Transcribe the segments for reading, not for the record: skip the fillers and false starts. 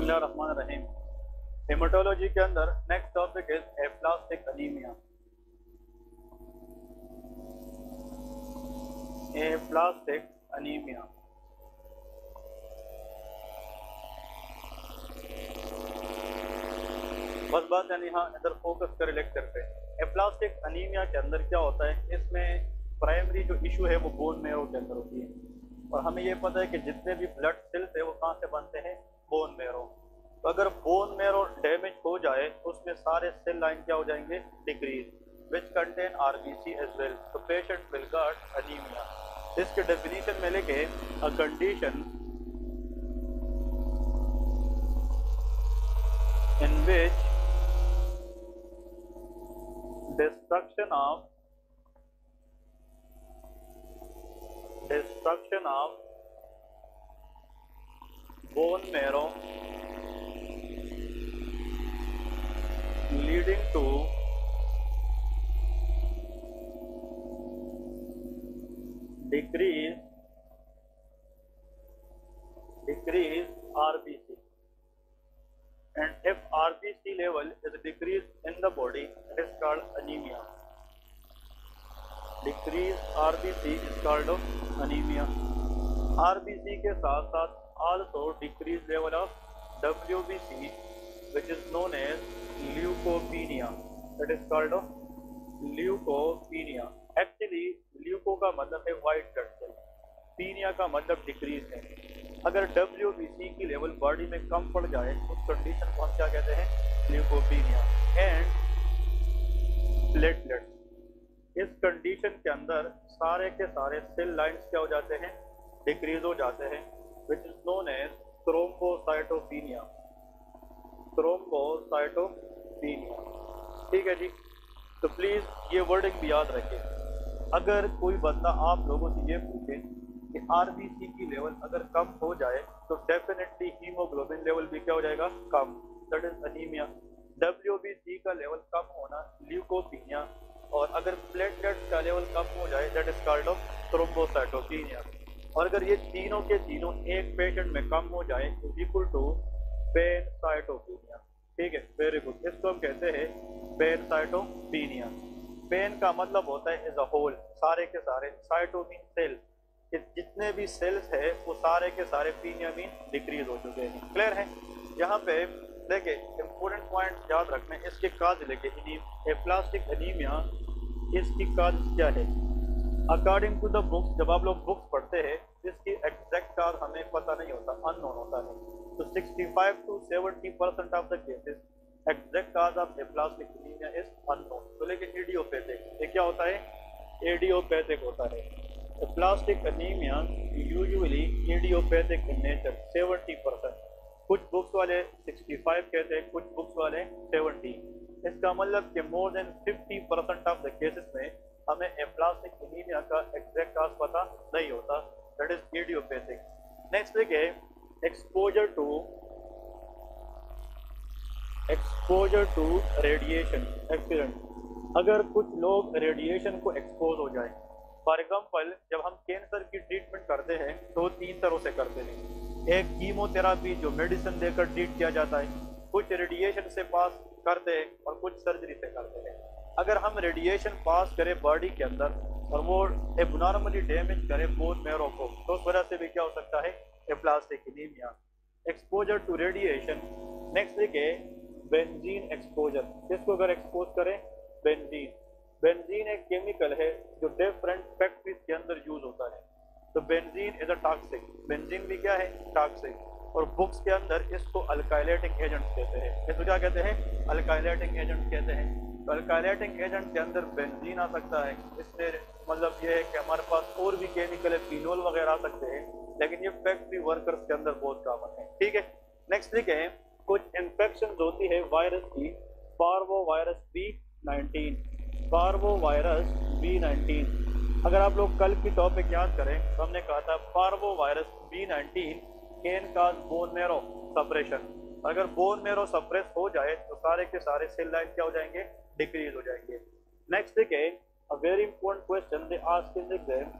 बिस्मिल्लाहिर्रहमानिर्रहीम। हेमाटोलॉजी के अंदर next topic is aplastic anaemia. Aplastic anaemia बस बात यानी हाँ इधर फोकस करें लेक्चर पे। एप्लास्टिक अनीमिया के अंदर क्या होता है, इसमें प्राइमरी जो इशू है वो बोन मेरो के अंदर होती है। और हमें ये पता है कि जितने भी ब्लड सेल्स है वो कहाँ से बनते हैं, बोन मेरो। तो अगर बोन मेरो डैमेज हो जाए तो उसमें सारे सेल लाइन क्या हो जाएंगे, decrease, which contain RBC as well. तो पेशेंट विल गॉट अनीमिया। इसके डेफिनेशन में लेके a condition in which destruction of bone marrow leading to decrease RBC, and if RBC level is decreased in the body, it is called anemia. Decreased RBC is called of anemia. RBC के साथ साथ also decreased level of WBC, which is known as leukopenia. That is called of leukopenia. Actually, leuco का मतलब है white blood cell, पीनिया का मतलब decrease है। अगर WBC की लेवल बॉडी में कम पड़ जाए उस कंडीशन को हम क्या कहते हैं, ल्यूकोपीनिया। एंड प्लेटलेट्स, इस कंडीशन के अंदर सारे के सारे सेल लाइंस क्या हो जाते हैं, डिक्रीज हो जाते हैं, which is known as thrombocytopenia. Thrombocytopenia, ठीक है जी। तो प्लीज ये वर्डिंग भी याद रखें। अगर कोई बंदा आप लोगों से ये पूछे कि आरबीसी की लेवल अगर कम हो जाए तो डेफिनेटली हीमोग्लोबिन लेवल भी क्या हो जाएगा, कम, दैट इज अनीमिया। डब्ल्यूबीसी का लेवल कम होना ल्यूकोपीनिया, और अगर प्लेटलेट्स का लेवल कम हो जाए that is called of thrombocytopenia. और अगर ये तीनों के तीनों एक पेशेंट में कम हो जाए तो इक्वल टू पैनसाइटोपीनिया, ठीक है, वेरी गुड। इसको हम कहते हैं पैनसाइटोपीनिया। पेन का मतलब होता है एज अ होल, सारे के सारे, साइटो मीन सेल, जितने भी सेल्स है वो सारे के सारे पीनिया मीन डिक्रीज हो चुके हैं। क्लियर है। यहाँ पे देखिए इंपॉर्टेंट पॉइंट याद रखना है, इसके काज लेके एप्लास्टिक अनीमिया, इसकी काज क्या है। अकॉर्डिंग टू द बुक्स, जब आप लोग बुक्स पढ़ते हैं इसकी एग्जैक्ट काज हमें पता नहीं होता, अननोन होता है। तो 65 to 70% of the cases exact cause of aplastic anaemia is unknown. तो लेकिन इडियोपैथिक, ये क्या होता है, इडियोपैथिक होता है। Aplastic anaemia usually idiopathic in nature, 70%। कुछ बुक्स वाले 65 कहते हैं, कुछ बुक्स वाले 70। इसका मतलब कि more than 50% of the cases में हमें एप्लास्टिक अनीमिया का एग्जैक्ट काज पता नहीं होता, दैट इज इडियोपैथिक। नेक्स्ट देखिए एक्सपोजर टू रेडिएशन एक्सीडेंट। अगर कुछ लोग रेडिएशन को एक्सपोज हो जाए, फॉर एग्जाम्पल जब हम कैंसर की ट्रीटमेंट करते हैं तो 3 तरह से करते हैं। एक कीमोथेरापी जो मेडिसिन देकर ट्रीट किया जाता है, कुछ रेडिएशन से पास करते हैं और कुछ सर्जरी से करते हैं। अगर हम रेडिएशन पास करें बॉडी के अंदर और वो एबनॉर्मली डैमेज करे बोन मेरो को, तो उस वजह से भी क्या हो सकता है, aplastic anaemia. Exposure to radiation. Next देखिए बेंजीन एक्सपोजर। इसको अगर एक्सपोज करें, बेंजीन एक केमिकल है जो डिफरेंट फैक्ट्रीज के अंदर यूज होता है। तो benzene is a toxic, benzene भी क्या है, टॉक्सिक। और बुक्स के अंदर इसको अल्काइलेटिंग एजेंट कहते हैं। इसको क्या कहते हैं, अल्काइलेटिंग एजेंट कहते हैं। तो अल्काइलेटिंग एजेंट के अंदर बेंजीन आ सकता है। इससे मतलब ये है कि हमारे पास और भी केमिकल है, फिनोल वगैरह आ सकते हैं, लेकिन ये फैक्ट्री वर्कर्स के अंदर बहुत कॉमन है, ठीक है। नेक्स्ट देखें, कुछ इन्फेक्शन होती है वायरस की, पार्वोवायरस B19, पार्वोवायरस B19। अगर आप लोग कल की टॉपिक याद करें तो हमने कहा था parvovirus B19 can cause bone marrow suppression. अगर बोन मेरो सप्रेस हो जाए तो सारे के सारे सेल लाइन क्या हो जाएंगे, डिक्रीज हो जाएंगे। नेक्स्ट देखिए a very important question they ask in exam,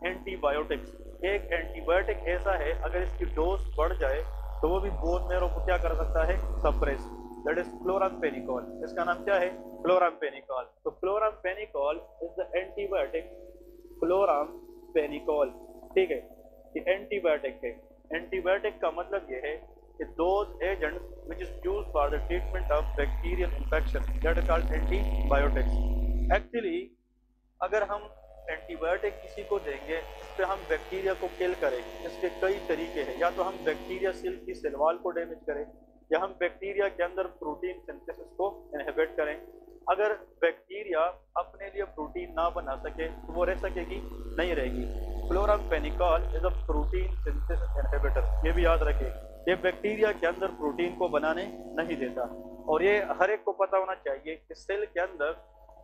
antibiotics. एक एंटीबायोटिक ऐसा है अगर इसकी डोज बढ़ जाए तो वो भी बोन मेरो को क्या कर सकता है, सप्रेस। That is chloramphenicol. इसका नाम क्या है, क्लोराम्फेनिकोल। तो chloramphenicol is the antibiotic, chloramphenicol, ठीक है, ये एंटीबायोटिक है। एंटीबायोटिक का मतलब ये है कि those agents which is used for the treatment of bacterial infection that are called antibiotics। Actually अगर हम एंटीबायोटिक किसी को देंगे इस पे हम बैक्टीरिया को किल करें, इसके कई तरीके हैं। या तो हम बैक्टीरिया सेल की सेल वॉल को डैमेज करें, या हम बैक्टीरिया के अंदर प्रोटीन सिंथेसिस को इनहिबिट करें। अगर बैक्टीरिया अपने लिए प्रोटीन ना बना सके तो वो रह सकेगी, नहीं रहेगी। Chloramphenicol is a protein synthesis inhibitor, ये भी याद रखें। ये बैक्टीरिया के अंदर प्रोटीन को बनाने नहीं देता। और ये हर एक को पता होना चाहिए कि सेल के अंदर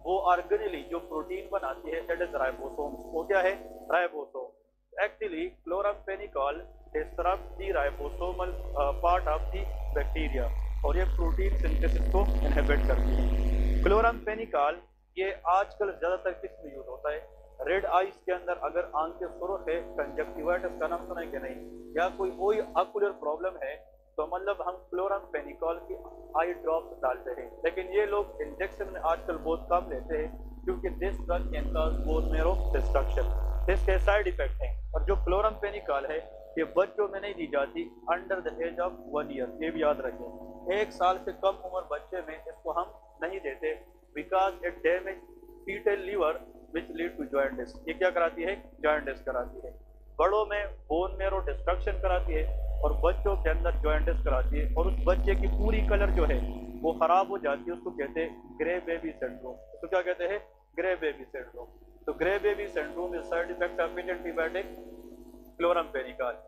वो ऑर्गेनेली जो प्रोटीन बनाती है दैट इज राइबोसोम। वो क्या है, ribosome. Actually chloramphenicol disturb the ribosomal part of the bacteria और ये प्रोटीन सिंथेसिस को इनहिबिट करती है। क्लोराम्फेनिकोल ये आजकल ज्यादातर किस में यूज होता है, रेड आइज के अंदर। अगर आंख के सुरख है, कंजक्टिवाइटिस का नाम सुना है कि नहीं, या कोई ऑक्यूलर प्रॉब्लम है, तो मतलब हम क्लोराम्फेनिकोल की आई ड्रॉप्स डालते हैं। लेकिन ये लोग इंजेक्शन में आजकल बहुत कम लेते हैं क्योंकि this drug can cause bone marrow destruction. इसके साइड इफेक्ट हैं। और जो क्लोराम्फेनिकोल है ये बच्चों में नहीं दी जाती under the age of 1 year, ये भी याद रखें। 1 साल से कम उम्र बच्चे में इसको हम नहीं देते because it damage foetal liver which lead to jaundice. ये क्या कराती है, जॉइंटिस कराती है। बड़ों में बोन मेरो डिस्ट्रक्शन कराती है और बच्चों के अंदर जॉइंटिस कराती है। और उस बच्चे की पूरी कलर जो है वो खराब हो जाती है, उसको कहते हैं ग्रे बेबी सिंड्रोम। तो क्या कहते हैं, ग्रे बेबी सिंड्रोम। तो grey baby syndrome is side effect of antibiotic chloramphenicol.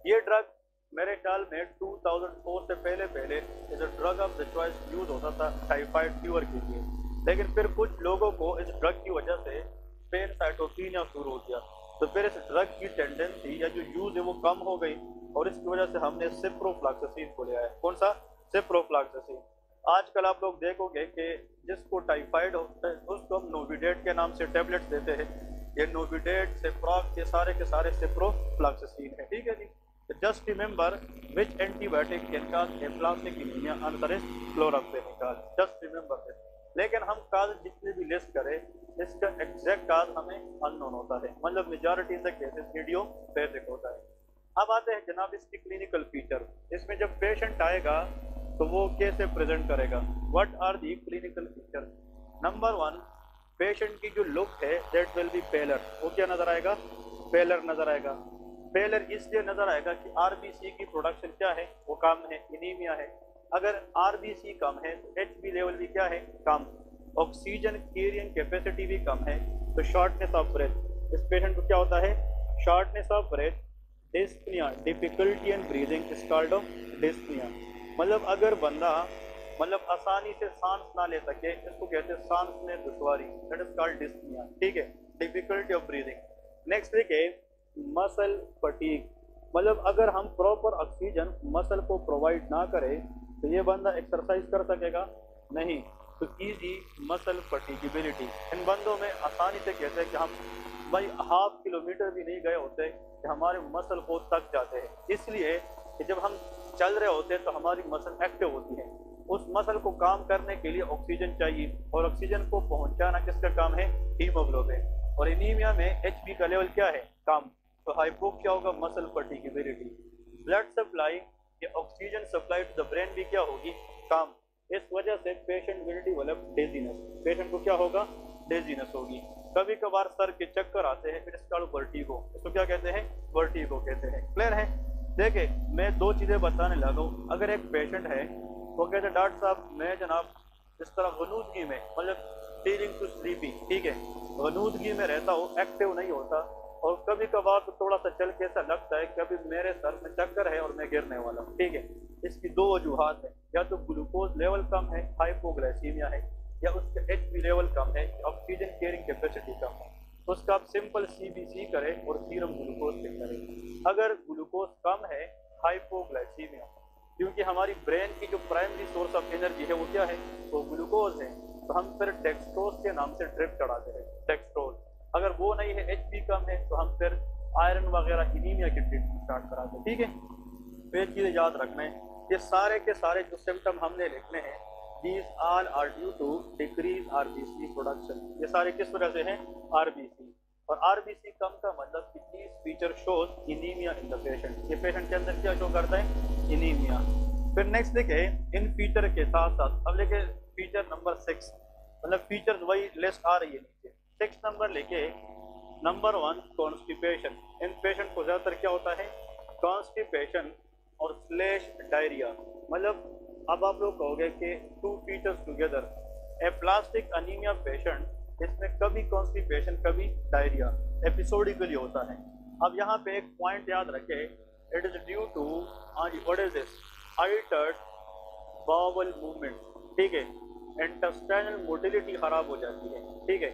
ये ड्रग मेरे ख्याल में 2004 से पहले इस drug of the choice use होता था टाइफाइड फीवर के लिए। लेकिन फिर कुछ लोगों को इस ड्रग की वजह से पेन साइटोकिनिया शुरू हो गया, तो फिर इस ड्रग की टेंडेंसी या जो यूज है वो कम हो गई और इसकी वजह से हमने सिप्रोफ्लॉक्सासिन को लिया है। कौन सा, सिप्रोफ्लॉक्सासिन। आजकल आप लोग देखोगे कि जिसको टाइफाइड होता है उसको हम नोविडेट के नाम से टेबलेट्स देते हैं। ये नोविडेट, सिप्रोफ, ये सारे के सारे सिप्रोफ्लॉक्सासिन है, ठीक है जी। Just remember which antibiotic can cause aplastic anaemia, answer is chloramphenicol. Just remember this. लेकिन हम काज जितने भी लिस्ट करें इसका एग्जैक्ट काज हमें अननोन होता है, मतलब majority in the cases video basic होता है। अब आते हैं जनाब इसकी क्लिनिकल फीचर। इसमें जब पेशेंट आएगा तो वो कैसे प्रेजेंट करेगा, what are the clinical feature. Number 1, patient की जो लुक है दैट विल बी पेलर। वो क्या नजर आएगा, पेलर नजर आएगा। पेलर इसलिए नजर आएगा कि आरबीसी की प्रोडक्शन क्या है, वो कम है, एनीमिया है। अगर आरबीसी कम है तो एचबी लेवल भी क्या है, कम। ऑक्सीजन कैरिंग कैपेसिटी भी कम है, तो शॉर्टनेस ऑफ ब्रेथ। इस पेशेंट को क्या होता है, shortness of breath, dyspnoea, difficulty in breathing is called of dyspnoea. मतलब अगर बंदा मतलब आसानी से सांस ना ले सके इसको कहते हैं सांस में दुश्वारी, दैट इज कॉल्ड डिस्पनिया, ठीक है, डिफिकल्टी ऑफ ब्रीदिंग। नेक्स्ट देखिए मसल फटीग। मतलब अगर हम प्रॉपर ऑक्सीजन मसल को प्रोवाइड ना करें तो ये बंदा एक्सरसाइज कर सकेगा नहीं। तो इजी मसल फटीगिबिलिटी, इन बंदों में आसानी से कहते हैं कि हम भाई 1/2 किलोमीटर भी नहीं गए होते कि हमारे मसल बहुत थक जाते हैं। इसलिए कि जब हम चल रहे होते हैं तो हमारी मसल एक्टिव होती है। उस मसल को काम करने के लिए ऑक्सीजन चाहिए और ऑक्सीजन को पहुंचाना किसका काम है, हीमोग्लोबिन। और एनीमिया में एचबी का लेवल क्या है, कम। तो हाइपो क्या होगा, मसल फटीगिबिलिटी। ब्लड सप्लाई या oxygen supply to the brain भी क्या होगी, कम। इस वजह से patient will develop dizziness. Patient को क्या होगा, डेजीनेस होगी। कभी कभार सर के चक्कर आते हैं, फिर इसका वर्टिगो। इसको क्या कहते हैं, वर्टिगो कहते हैं। क्लियर है। देखिए मैं 2 चीजें बताने लगा हूँ। अगर एक पेशेंट है वो कहते हैं डॉक्टर साहब मैं जनाब इस तरह गनूदगी में, मतलब फीलिंग टू स्लीपी, ठीक है, गनूदगी में रहता हूँ, एक्टिव नहीं होता और कभी कभार तो थोड़ा सा चल के ऐसा लगता है कि अभी मेरे सर में चक्कर है और मैं गिरने वाला हूँ, ठीक है। इसकी 2 वजूहात है, या तो ग्लूकोज लेवल कम है, हाइपोग्लाइसीमिया है, या उसका एचबी लेवल कम है, ऑक्सीजन कैरिंग कैपेसिटी कम है। तो उसका आप सिंपल सीबीसी करें और सीरम ग्लूकोज चेक करें। अगर ग्लूकोज कम है, हाइपोग्लाइसीमिया, क्योंकि हमारी ब्रेन की जो प्राइमरी सोर्स ऑफ एनर्जी है वो क्या है, वो ग्लूकोज है। तो हम फिर डेक्सट्रोज के नाम से ड्रिप चढ़ाते हैं, डेक्सट्रोज। अगर वो नहीं है, एचबी कम है, तो हम फिर आयरन वगैरह एनीमिया की ट्रीटमेंट स्टार्ट कराते हैं, ठीक है। तो ये चीज़ें याद रखना है। ये सारे के सारे जो सिम्टम हमने लिखने हैं, these all are due to decrease RBC production. ये सारे किस वजह से हैं? आरबीसी। और आरबीसी कम का मतलब कि these feature shows anaemia in the patient. ये पेशेंट के अंदर क्या शो करता है? इनीमिया। फिर नेक्स्ट देखे इन फीचर के साथ साथ, अब लेके फीचर नंबर 6, मतलब फीचर्स वही लिस्ट आ रही है नीचे। 6 नंबर लेके नंबर 1 कॉन्स्टिपेशन। इन पेशेंट को ज़्यादातर क्या होता है? कॉन्स्टिपेशन और स्लेश डायरिया। मतलब अब आप लोग कहोगे कि two features together, aplastic anaemia patient, इसमें कभी कॉन्स्टिपेशन कभी डायरिया एपिसोडिकली होता है। अब यहाँ पे एक पॉइंट याद रखे, it is due to what is this altered bowel movement. ठीक है, इंटेस्टाइनल मोटिलिटी खराब हो जाती है। ठीक है,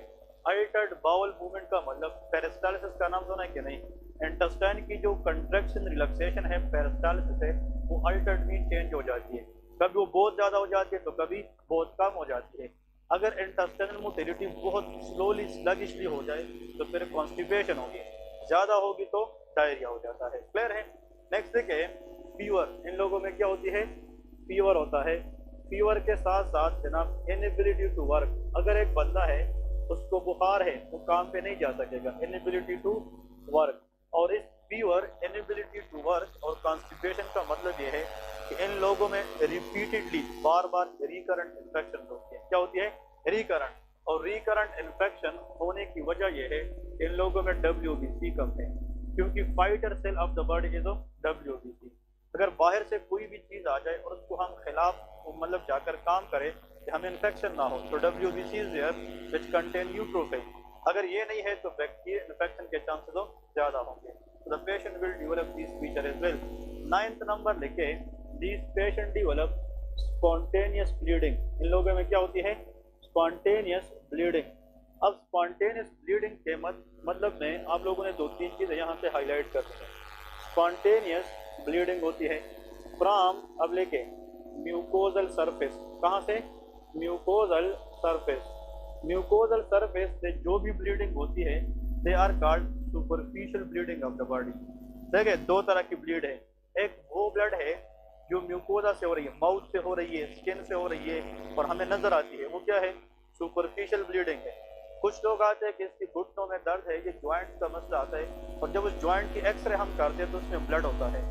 अल्टर्ड बाउल मूवमेंट का मतलब पेरिस्टालिसिस का नाम सुना है कि नहीं? इंटेस्टाइन की जो कंट्रैक्शन रिलैक्सेशन है पेरिस्टालिसिस है, वो अल्टर्ड मीन चेंज हो जाती है। कभी वो बहुत ज़्यादा हो जाती है तो कभी बहुत कम हो जाती है। अगर इंटेस्टाइनल मोटिलिटी बहुत स्लोली स्लगिशली हो जाए तो फिर कॉन्स्टिपेशन होगी, ज़्यादा होगी तो डायरिया हो जाता है। क्लियर है? नेक्स्ट देखिए फीवर। इन लोगों में क्या होती है? फीवर होता है। फीवर के साथ साथ जनाब इनएबिलिटी टू वर्क। अगर एक बंदा है उसको बुखार है, वो काम पे नहीं जा सकेगा, इनएबिलिटी टू वर्क। और इस फीवर, इनएबिलिटी टू वर्क और कॉन्स्टिपेशन का मतलब ये है कि इन लोगों में रिपीटेडली बार बार रिकरेंट इन्फेक्शन होती है। क्या होती है? रिकरेंट। और रिकरेंट इन्फेक्शन होने की वजह यह है कि इन लोगों में WBC कम है, क्योंकि fighter cell of the body is WBC। अगर बाहर से कोई भी चीज़ आ जाए और उसको हम खिलाफ मतलब जाकर काम करें कि हमें इन्फेक्शन ना हो, तो WBC is there which contain neutrophil. अगर ये नहीं है तो बैक्टीरिया इन्फेक्शन के चांसेस ज़्यादा होंगे। तो the patient will develop this feature as well. 9th number लिखे, this patient develop spontaneous bleeding. इन लोगों में क्या होती है? Spontaneous bleeding. अब स्पॉन्टेनियस ब्लीडिंग के मतलब में आप लोगों ने 2-3 चीज़ें यहाँ से हाईलाइट कर दी हैं। स्पॉन्टेनियस ब्लीडिंग होती है फ्रॉम, अब लेके म्यूकोजल सरफेस। कहाँ से? Mucosal surface. म्यूकोजल सरफेस से जो भी ब्लीडिंग होती है they are called superficial bleeding of the body. देखिए दो तरह की ब्लीड है। एक वो ब्लड है जो म्यूकोजा से हो रही है, माउथ से हो रही है, स्किन से हो रही है और हमें नजर आती है, वो क्या है? सुपरफिशियल ब्लीडिंग है। कुछ लोग आते हैं कि इसकी घुटनों में दर्द है, ये ज्वाइंट का मसला आता है, और जब उस ज्वाइंट की एक्सरे हम करते हैं तो उसमें ब्लड होता है।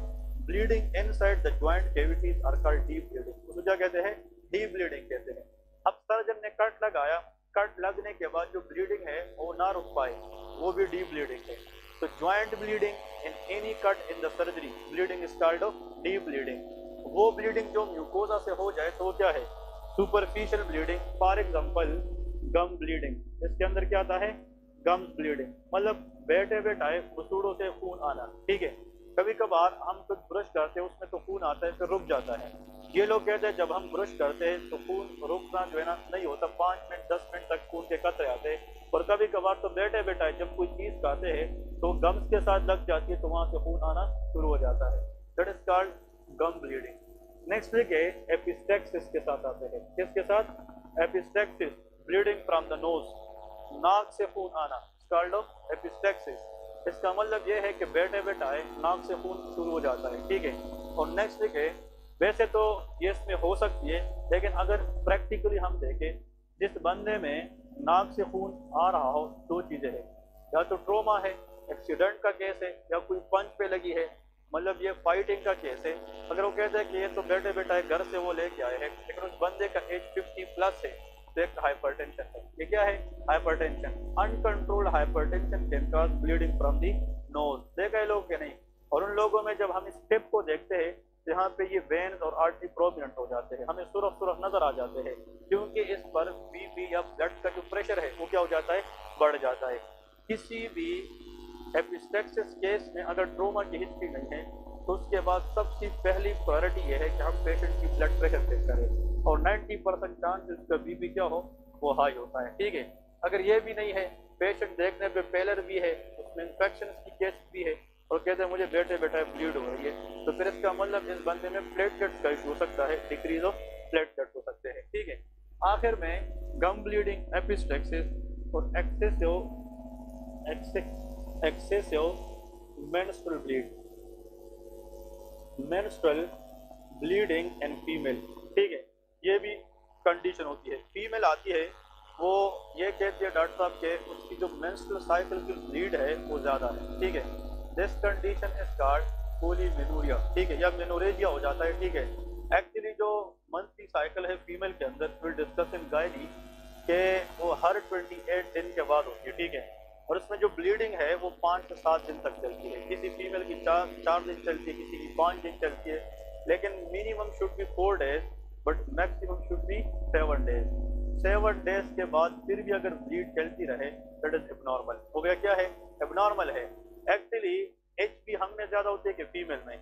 Bleeding inside the joint cavities are called deep bleeding. उसको क्या कहते हैं? डीप ब्लीडिंग कहते हैं। अब सर्जन ने कट लगाया, कट लगने के बाद जो ब्लीडिंग है वो ना रुक पाए, वो भी डीप ब्लीडिंग है। तो joint bleeding in any cut in the surgery bleeding is called deep bleeding. वो ब्लीडिंग जो म्यूकोजा से हो जाए तो वो क्या है? Superficial bleeding. For example gum bleeding. इसके अंदर क्या आता है? गम्स ब्लीडिंग, मतलब बैठे बैठाए मसूड़ों से खून आना। ठीक है, कभी कभार हम कुछ ब्रश करते हैं उसमें तो खून आता है फिर रुक जाता है। ये लोग कहते हैं जब हम ब्रश करते हैं तो खून रुकना जो है ना नहीं होता, 5 मिनट 10 मिनट तक खून के कतरे आते हैं। और कभी कभार तो बैठे बैठाए जब कोई चीज़ खाते हैं तो गम्स के साथ लग जाती है तो वहाँ से खून आना शुरू हो जाता है। That is called gum bleeding. Next देखिए एपिस्टेक्सिस के साथ आते हैं। किसके साथ? Epistaxis, bleeding from the nose, नाक से खून आना, कॉल्ड एपिस्टेक्सिस। इसका मतलब ये है कि बैठे बैठाए नाक से खून शुरू हो जाता है। ठीक है, और नेक्स्ट देखिए, वैसे तो ये इसमें हो सकती है, लेकिन अगर प्रैक्टिकली हम देखें जिस बंदे में नाक से खून आ रहा हो, दो चीज़ें हैं, या तो ट्रोमा है, एक्सीडेंट का केस है, या कोई पंच पे लगी है, मतलब ये फाइटिंग का केस है। अगर वो कहते हैं कि ये तो बैठे बैठाए घर से वो लेके आए हैं, लेकिन उस बंदे का एज 50+ है, तो एक हाइपरटेंशन है। ये क्या है? Hypertension. Uncontrolled hypertension can cause bleeding from the nose. देखा है लोग के नहीं? और उन लोगों में जब हम इस टिप को देखते हैं तो यहाँ पे ये वेन्स और आर्टरी प्रोमिनेंट हो जाते हैं, हमें सुरख सुरख नजर आ जाते हैं, क्योंकि इस पर BP या ब्लड का जो प्रेशर है वो क्या हो जाता है? बढ़ जाता है। किसी भी एपिस्टेक्सिस केस में अगर ट्रोमा की हिस्ट्री नहीं है तो उसके बाद सबसे पहली प्रायोरिटी ये है कि हम पेशेंट की ब्लड प्रेशर चेक करें, और 90% चांस इसका BP क्या हो? वो हाई होता है। ठीक है, अगर ये भी नहीं है, पेशेंट देखने पे पेलर भी है, उसमें इन्फेक्शन की केस भी है, और कहते हैं मुझे बैठे बैठे ब्लीड हो रही है, तो फिर इसका मतलब इस बंदे में प्लेटलेट्स का इशू हो सकता है, डिक्रीज ऑफ प्लेटलेट हो सकते हैं। ठीक है, आखिर में गम ब्लीडिंग, एपिस्टेक्सिस और excessive menstrual bleed. Menstrual bleeding in female, ठीक है, ये भी कंडीशन होती है। फीमेल आती है, वो ये कहती है डॉक्टर साहब के उसकी जो मेंस्ट्रुअल साइकिल की ब्लीड है वो ज़्यादा है, ठीक है। This condition is called polymenorrhoea, ठीक है, या मेनोरेजिया हो जाता है, ठीक है। एक्चुअली जो मंथली साइकिल है फीमेल के अंदर, विल डिस्कस इन गायनी, कि वो हर 28 दिन के बाद होती है, ठीक है। और उसमें जो ब्लीडिंग है वो 5 से 7 दिन तक चलती है। किसी फीमेल की 4 दिन चलती है, किसी की 5 दिन चलती है, लेकिन minimum should be 4 days but maximum should be 7 days. 7 days के बाद फिर भी अगर ब्लीड चलती रहे दैट इज एबनॉर्मल। हो गया, क्या है, एबनॉर्मल है। एक्चुअली एचबी हम में ज्यादा होती है कि फीमेल में,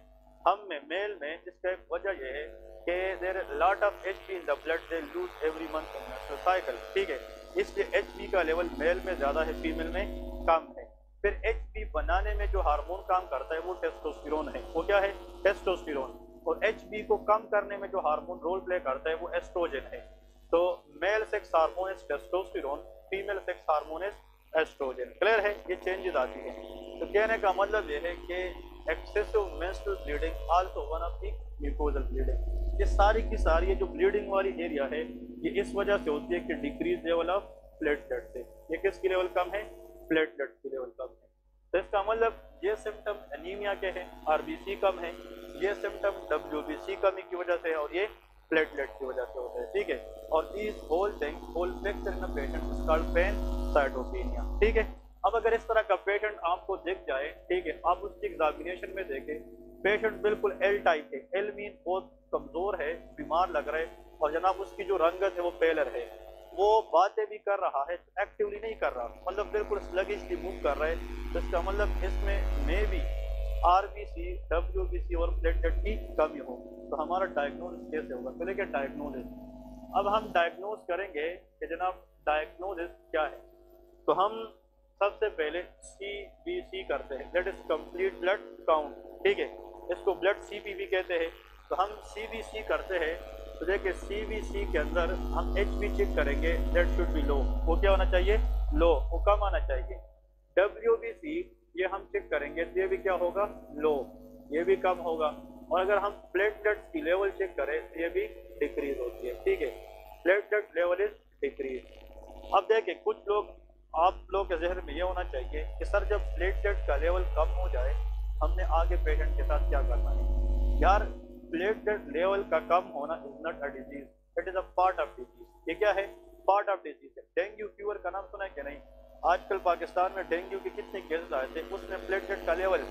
हम में, मेल में। इसका एक वजह यह है कि there lot of Hb in the blood, they lose every month in menstrual cycle, ठीक है। इसलिए एचबी का लेवल मेल में ज्यादा है, फीमेल में कम है। फिर एचबी बनाने में जो हार्मोन काम करता है वो टेस्टोस्टेरोन है। वो क्या है, टेस्टोस्टेरोन। और एचबी को कम करने में जो हार्मोन रोल प्ले करता है वो एस्ट्रोजन है। तो male sex hormone is testosterone, female sex hormone is oestrogen. Clear है, ये चेंजेस आती है। तो कहने का मतलब ये है कि excessive menstrual bleeding also one of the mucosal bleeding. ये सारी की सारी ये जो ब्लीडिंग वाली एरिया है ये इस वजह से होती है कि डिक्रीज लेवल ऑफ प्लेटलेट से। ये किसकी लेवल कम है, प्लेटलेट की लेवल कम है। तो इसका मतलब ये सिम्टम एनीमिया के हैं, आरबीसी कम है, ये सिम्टम डब्ल्यूबीसी कमी की वजह से है, और ये प्लेटलेट की वजह से होता है, ठीक है। और these whole things whole picture in a patient is called pancytopenia, ठीक है। अब अगर इस तरह का पेशेंट आपको दिख जाए, ठीक है, आप उसकी एग्जामिनेशन में देखें, पेशेंट बिल्कुल एल टाइप है, एल मीन बहुत कमजोर है, बीमार लग रहा है, और जनाब उसकी जो रंगत है वो पेलर है, वो बातें भी कर रहा है, एक्टिवली नहीं कर रहा, मतलब बिल्कुल स्लगिशली मूव कर रहा है, तो इसका मतलब इसमें मे बी आरबीसी, डब्ल्यूबीसी और प्लेटलेट की कमी हो। तो हमारा डायग्नोसिस कैसे होगा, तो देखिए डायग्नोसिस, अब हम डायग्नोज करेंगे कि जनाब डायग्नोसिस क्या है। तो हम सबसे पहले CBC करते हैं, that is complete blood count, ठीक है, इसको ब्लड CPB कहते हैं। तो हम CBC करते हैं, तो देखिए CBC के अंदर हम HB चेक करेंगे, दैट शुड बी लो, वो क्या होना चाहिए, लो, वो कम आना चाहिए। WBC ये हम चेक करेंगे, तो ये भी क्या होगा, लो, ये भी कम होगा। और अगर हम प्लेटलेट्स की लेवल चेक करें तो ये भी डिक्रीज होती है, ठीक है, प्लेटलेट लेवल इज डिक्रीज। अब देखिए कुछ लोग, आप लोग के जहन में ये होना चाहिए कि सर जब प्लेटलेट का लेवल कम हो जाए हमने आगे पेशेंट के साथ क्या करना है। यार प्लेटलेट लेवल का कम होना is not a disease, it is a part of disease. ये क्या है, पार्ट ऑफ डिजीज है। डेंगू फीवर का नाम सुना है कि नहीं, आजकल पाकिस्तान में डेंगू के कितने केसेस आए थे, उसमें प्लेटलेट का लेवल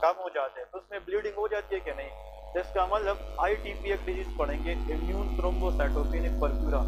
कम हो जाते हैं, तो उसमें ब्लीडिंग हो जाती है कि नहीं। तो इसका मतलब ITP एक डिजीज पढ़ेंगे, इम्यून थ्रोम्बोसाइटोपेनिक परफ्यूरा,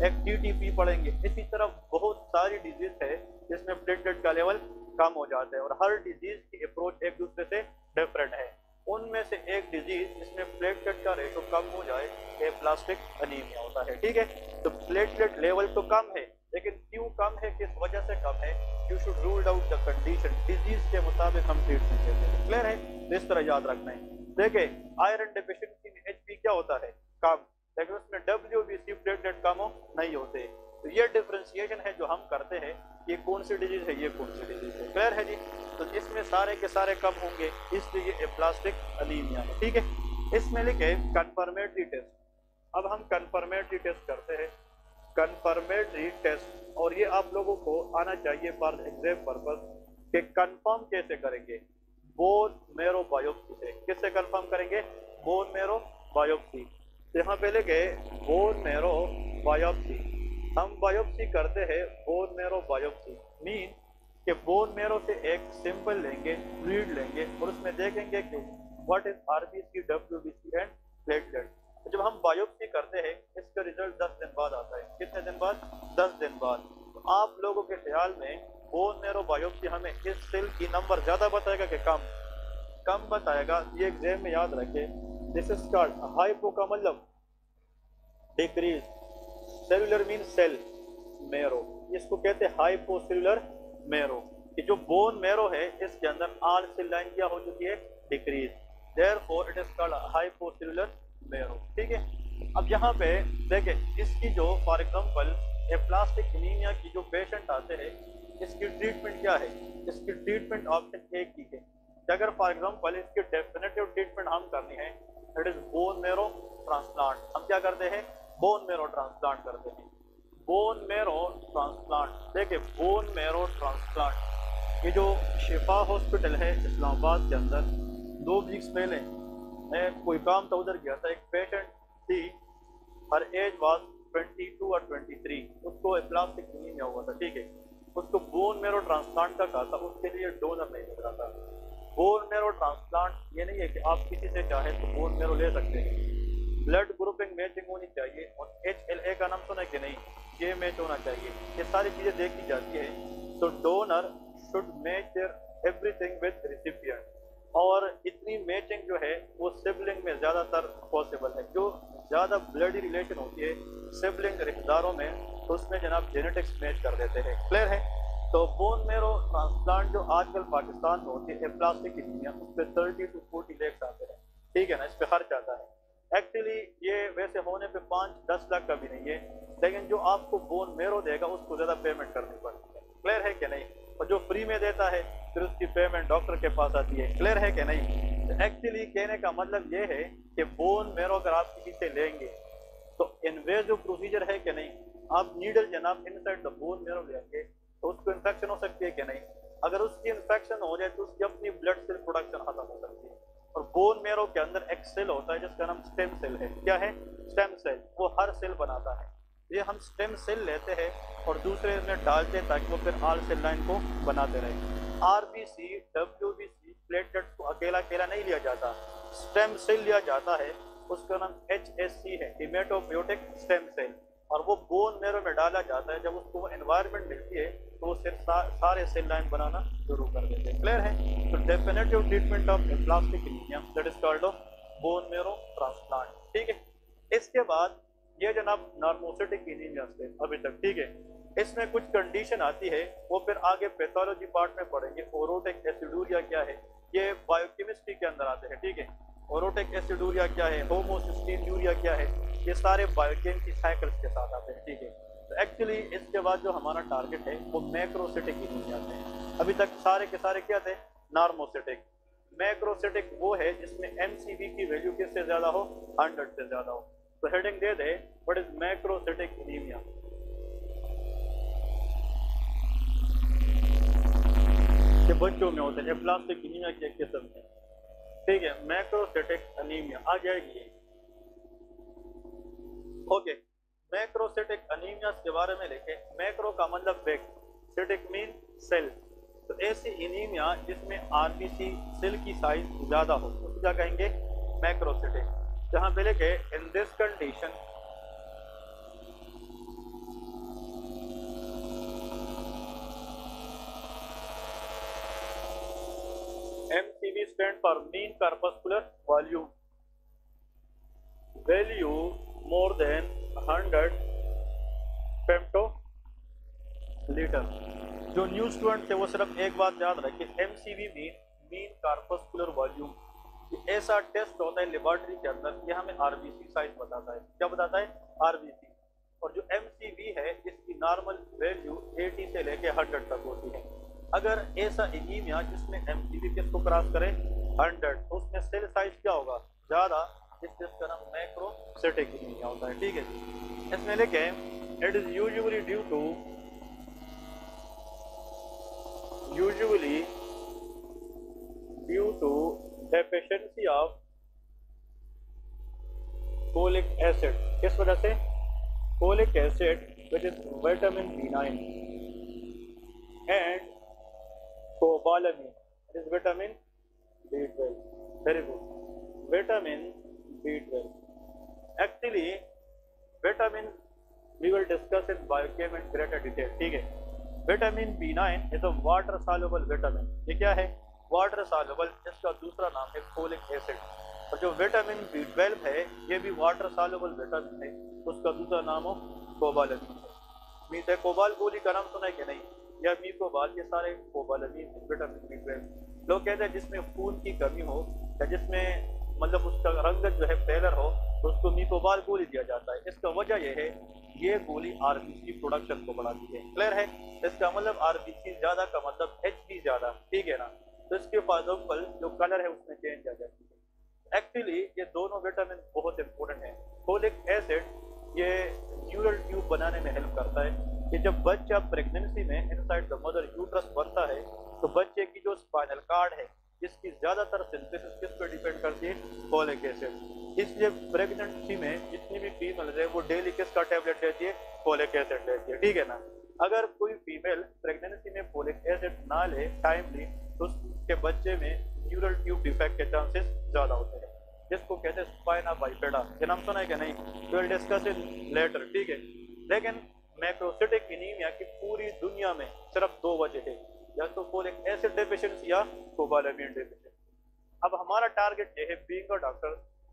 एक TTP पढ़ेंगे। इसी तरह बहुत सारी डिजीज है जिसमें प्लेटलेट का लेवल कम हो जाता है, और हर डिजीज की अप्रोच एक दूसरे से डिफरेंट है। उनमें से एक डिजीज जिसमें प्लेटलेट का रेशो कम हो जाए एप्लास्टिक अनीमिया होता है, ठीक है। तो प्लेटलेट लेवल तो कम है, लेकिन क्यों कम है, किस वजह से कम है, you should rule out the condition, disease के मुताबिक हम ट्रीटमेंट देते हैं। क्लियर है, इस तरह याद रखना है। देखिए आयरन डिफिशिएंसी में HP क्या होता है, कम, लेकिन उसमें WBC प्लेटलेट कम हो नहीं होते। तो ये डिफरेंशिएशन है जो हम करते हैं, ये कौन सी डिजीज है, ये कौन सी डिजीज है। क्लियर है जी, तो इसमें सारे के सारे कम होंगे, इसलिए ये एप्लास्टिक अनीमिया है, ठीक है। इसमें लिखे कंफर्मेटरी टेस्ट। अब हम कंफर्मेटरी टेस्ट करते हैं, कंफर्मेटरी टेस्ट, और ये आप लोगों को आना चाहिए फॉर एग्जाम पर्पस कि कंफर्म कैसे करेंगे, बोन मेरो बायोप्सी से। किससे कंफर्म करेंगे, बोन मेरो बायोप्सी। यहाँ पे लिखे बोन मेरो बायोप्सी, हम बायोप्सी करते हैं बोन मेरो बायोप्सी, मीन कि बोन मेरो से एक सिंपल लेंगे, फ्लूइड लेंगे, और उसमें देखेंगे कि what is RBC, WBC and platelet. तो जब हम बायोप्सी करते हैं इसका रिजल्ट 10 दिन बाद आता है। कितने दिन बाद, 10 दिन बाद। तो आप लोगों के ख्याल में बोन मेरो बायोप्सी हमें इस सेल की नंबर ज्यादा बताएगा कि कम, कम बताएगा। ये एग्जाम में याद रखें, दिस इज कॉल्ड हाइपो का मतलब डिक्रीज, सेलुलर मीन सेल, मेरो, इसको कहते हैं हाइपोसेलुलर मेरो। कि जो बोन मेरो है इसके अंदर आर सेल लाइन क्या हो चुकी है, decrease, therefore it is called hypocellular मेरो, ठीक है। अब यहाँ पे देखें, इसकी जो फॉर एग्जांपल एप्लास्टिक एनीमिया की जो पेशेंट आते हैं, इसकी ट्रीटमेंट क्या है, इसकी ट्रीटमेंट ऑप्शन एक ही है, कि अगर फॉर एग्जांपल इसकी डेफिनेटिव ट्रीटमेंट हम करनी है, that is bone marrow transplant. हम क्या करते हैं? बोन मेरो ट्रांसप्लांट करते हैं। बोन मेरो ट्रांसप्लांट, देखिए बोन मेरो ट्रांसप्लांट, ये जो शिफा हॉस्पिटल है इस्लामाबाद के अंदर, 2 वीक्स पहले मैं कोई काम था उधर गया था। एक पेशेंट थी, हर एज वाज 22 और 23, उसको प्लास्टिक एनीमिया हुआ था, ठीक है। उसको बोन मेरो ट्रांसप्लांट का कहा था, उसके लिए डोनर नहीं मिल रहा था। बोन मेरो ट्रांसप्लांट ये नहीं है कि आप किसी से चाहे तो बोन मेरो ले सकते हैं, ब्लड ग्रुपिंग मैचिंग होनी चाहिए, और HLA का नाम सुना कि नहीं, ये मैच होना चाहिए, ये सारी चीज़ें देखी जाती है। तो donor should match everything with recipient, और इतनी मैचिंग जो है वो सिबलिंग में ज़्यादातर पॉसिबल है। जो ज़्यादा ब्लडी रिलेशन होती है सिबलिंग रिश्तेदारों में, तो उसमें जनाब जेनेटिक्स मैच कर देते हैं। क्लियर है? तो बोन मेरो ट्रांसप्लांट जो आजकल पाकिस्तान में होती है प्लास्टिक एनीमिया, उस पर 30 to 40 लाख आते हैं, ठीक है ना, इस पर खर्च आता है। एक्चुअली ये वैसे होने पे 5-10 लाख का भी नहीं है, लेकिन जो आपको बोन मेरो देगा उसको ज़्यादा पेमेंट करनी पड़ती है। क्लियर है कि नहीं? और जो फ्री में देता है फिर उसकी पेमेंट डॉक्टर के पास आती है। क्लियर है कि नहीं? तो एक्चुअली कहने का मतलब ये है कि बोन मेरो अगर आप किसी से लेंगे तो इन्वेजिव प्रोसीजर है कि नहीं, आप नीडल जनाब इनसाइड द बोन मेरो लेंगे तो उसको इन्फेक्शन हो सकती है कि नहीं। अगर उसकी इन्फेक्शन हो जाए तो उसकी अपनी ब्लड सेल प्रोडक्शन खत्म हो सकती है। और बोन मेरो के अंदर एक सेल होता है जिसका नाम स्टेम सेल है। क्या है? Stem cell. वो हर सेल बनाता है। ये हम स्टेम सेल लेते हैं और दूसरे में डालते हैं ताकि वो फिर आल सेल लाइन को बनाते रहे। RBC, WBC, प्लेटलेट्स को अकेला अकेला नहीं लिया जाता, स्टेम सेल लिया जाता है, उसका नाम HSC है, हिमेटोबियोटिक स्टेम सेल, और वो बोन मेरो में डाला जाता है। जब उसको एनवायरनमेंट मिलती है तो वो सिर्फ सारे सेल लाइन बनाना शुरू कर देते हैं। क्लियर है? तो definitive treatment of plastic anaemia that is called of bone marrow transplant, ठीक है। इसके बाद ये जनाब नॉर्मोसिटिक एनीमिया से अभी तक, ठीक है। इसमें कुछ कंडीशन आती है, वो फिर आगे पैथोलॉजी पार्ट में पढ़ेंगे। ओरोटिक एसिडूरिया क्या है, ये बायोकेमिस्ट्री के अंदर आते हैं, ठीक है। ओरोटिक एसिडूरिया क्या है, होमोसिस्टीन्यूरिया क्या है, ये सारे बायोकेम की साइकिल्स के साथ आते हैं, ठीक है। तो एक्चुअली इसके बाद जो हमारा टारगेट है वो मैक्रोसिटिक एनीमिया है। अभी तक सारे के सारे क्या थे? नॉर्मोसिटिक। मैक्रोसिटिक वो है जिसमें MCV की वैल्यू किससे ज्यादा हो? 100 से ज्यादा हो। तो heading they they, what is macrocytic anaemia. ये बच्चों में होते हैं, प्लास्टिक एनीमिया की एक किस्म है, ठीक है। मैक्रोसिटिक एनीमिया आ जाएगी। ओके, मैक्रोसिटिक एनीमिया के बारे में लिखे। मैक्रो का मतलब बिग, सिटिक मीन सेल। तो ऐसी एनीमिया जिसमें RBC सेल की साइज ज्यादा हो उसको क्या कहेंगे? मैक्रोसिटिक। जहां पे लिखे in this condition MCV stand for mean corpuscular volume, value more than 100 femto litre. जो न्यू स्टूडेंट थे वो सिर्फ एक बात याद रखिए, MCV मीन कार्पस्कुलर वॉल्यूम, ऐसा टेस्ट होता है लेबोरेटरी के अंदर, ये हमें RBC साइज बताता है। क्या बताता है? RBC। और जो MCV है इसकी नॉर्मल वैल्यू 80 से लेके 100 तक होती है। अगर ऐसा एनीमिया जिसमें MCV किसको क्रॉस करे? 100, तो उसमें सेल साइज क्या होगा? ज्यादा, जिसका नाम मैक्रोसिटिक एनीमिया होता है, ठीक है जी। इसमें लिखे it is usually due to deficiency of folic acid. किस वजह से? Folic acid which is vitamin B9 and cobalamin, it is vitamin B12। Very good, vitamin B12। Actually vitamin we will discuss in biochem in greater detail, ठीक है। Vitamin B9 is a water soluble vitamin. ये क्या है? Water soluble, जिसका दूसरा नाम है folic acid. और जो विटामिन B12 है ये भी वाटर सॉल्युबल विटामिन है, उसका दूसरा नाम हो कोबालामिन। मीठे कोबाल गोली का नाम सुना है कि नहीं? या मीकोबाल, ये सारे कोबालामिन विटामिन B12। लोग कहते हैं जिसमें खून की कमी हो या जिसमें मतलब उसका रंगत जो है पेलर हो तो उसको मीकोबाल गोली दिया जाता है। इसका वजह यह है ये गोली RBC प्रोडक्शन को बढ़ाती है। क्लियर है? इसका मतलब RBC ज्यादा का मतलब HB ज्यादा, ठीक है ना। तो इसके फॉर एग्जाम्पल जो कलर है उसमें चेंज आ जाती है। एक्चुअली ये दोनों विटामिन बहुत इंपॉर्टेंट है। फोलिक एसिड ये न्यूरल ट्यूब बनाने में हेल्प करता है कि जब बच्चा प्रेगनेंसी में इनसाइड द मदर यूट्रस बनता है तो बच्चे की जो स्पाइनल कार्ड है इसकी ज्यादातर सिंथेसिस किस पे डिपेंड करती है, फोलिक एसिड। इसलिए प्रेगनेंसी में जितनी भी फीमेल है वो डेली किसका टैबलेट लेती है, फोलिक एसिड लेती है, ठीक है ना। अगर कोई फीमेल प्रेगनेंसी में फोलिक एसिड ना ले टाइमली तो उसके बच्चे में न्यूरल ट्यूब डिफेक्ट के चांसेस ज्यादा होते हैं, जिसको कहते हैं स्पाइना बाइफिडा। ये नाम सुना है क्या? नहीं, विल डिस्कस इन लेटर, ठीक है। लेकिन मैक्रोसिटिक एनीमिया की पूरी दुनिया में सिर्फ दो वजह है, या तो फोलिक एसिड डेफिशिएंसी या कोबालामिन डेफिशिएंसी। अब हमारा टारगेट ये है बीइंग अ डॉक्टर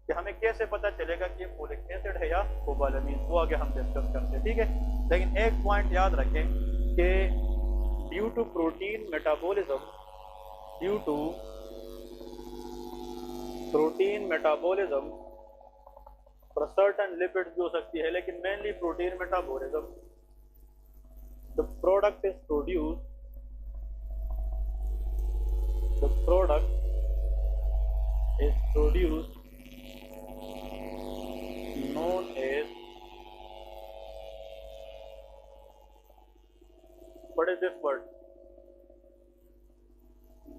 कि हमें कैसे पता चलेगा कि ये फोलिक एसिड है या कोबालामिन, वो आगे हम डिस्कस करते हैं, ठीक है। लेकिन एक पॉइंट याद रखें कि due to protein metabolism for certain lipids भी हो सकती है, लेकिन mainly protein metabolism, the product is produced known as, what is this word,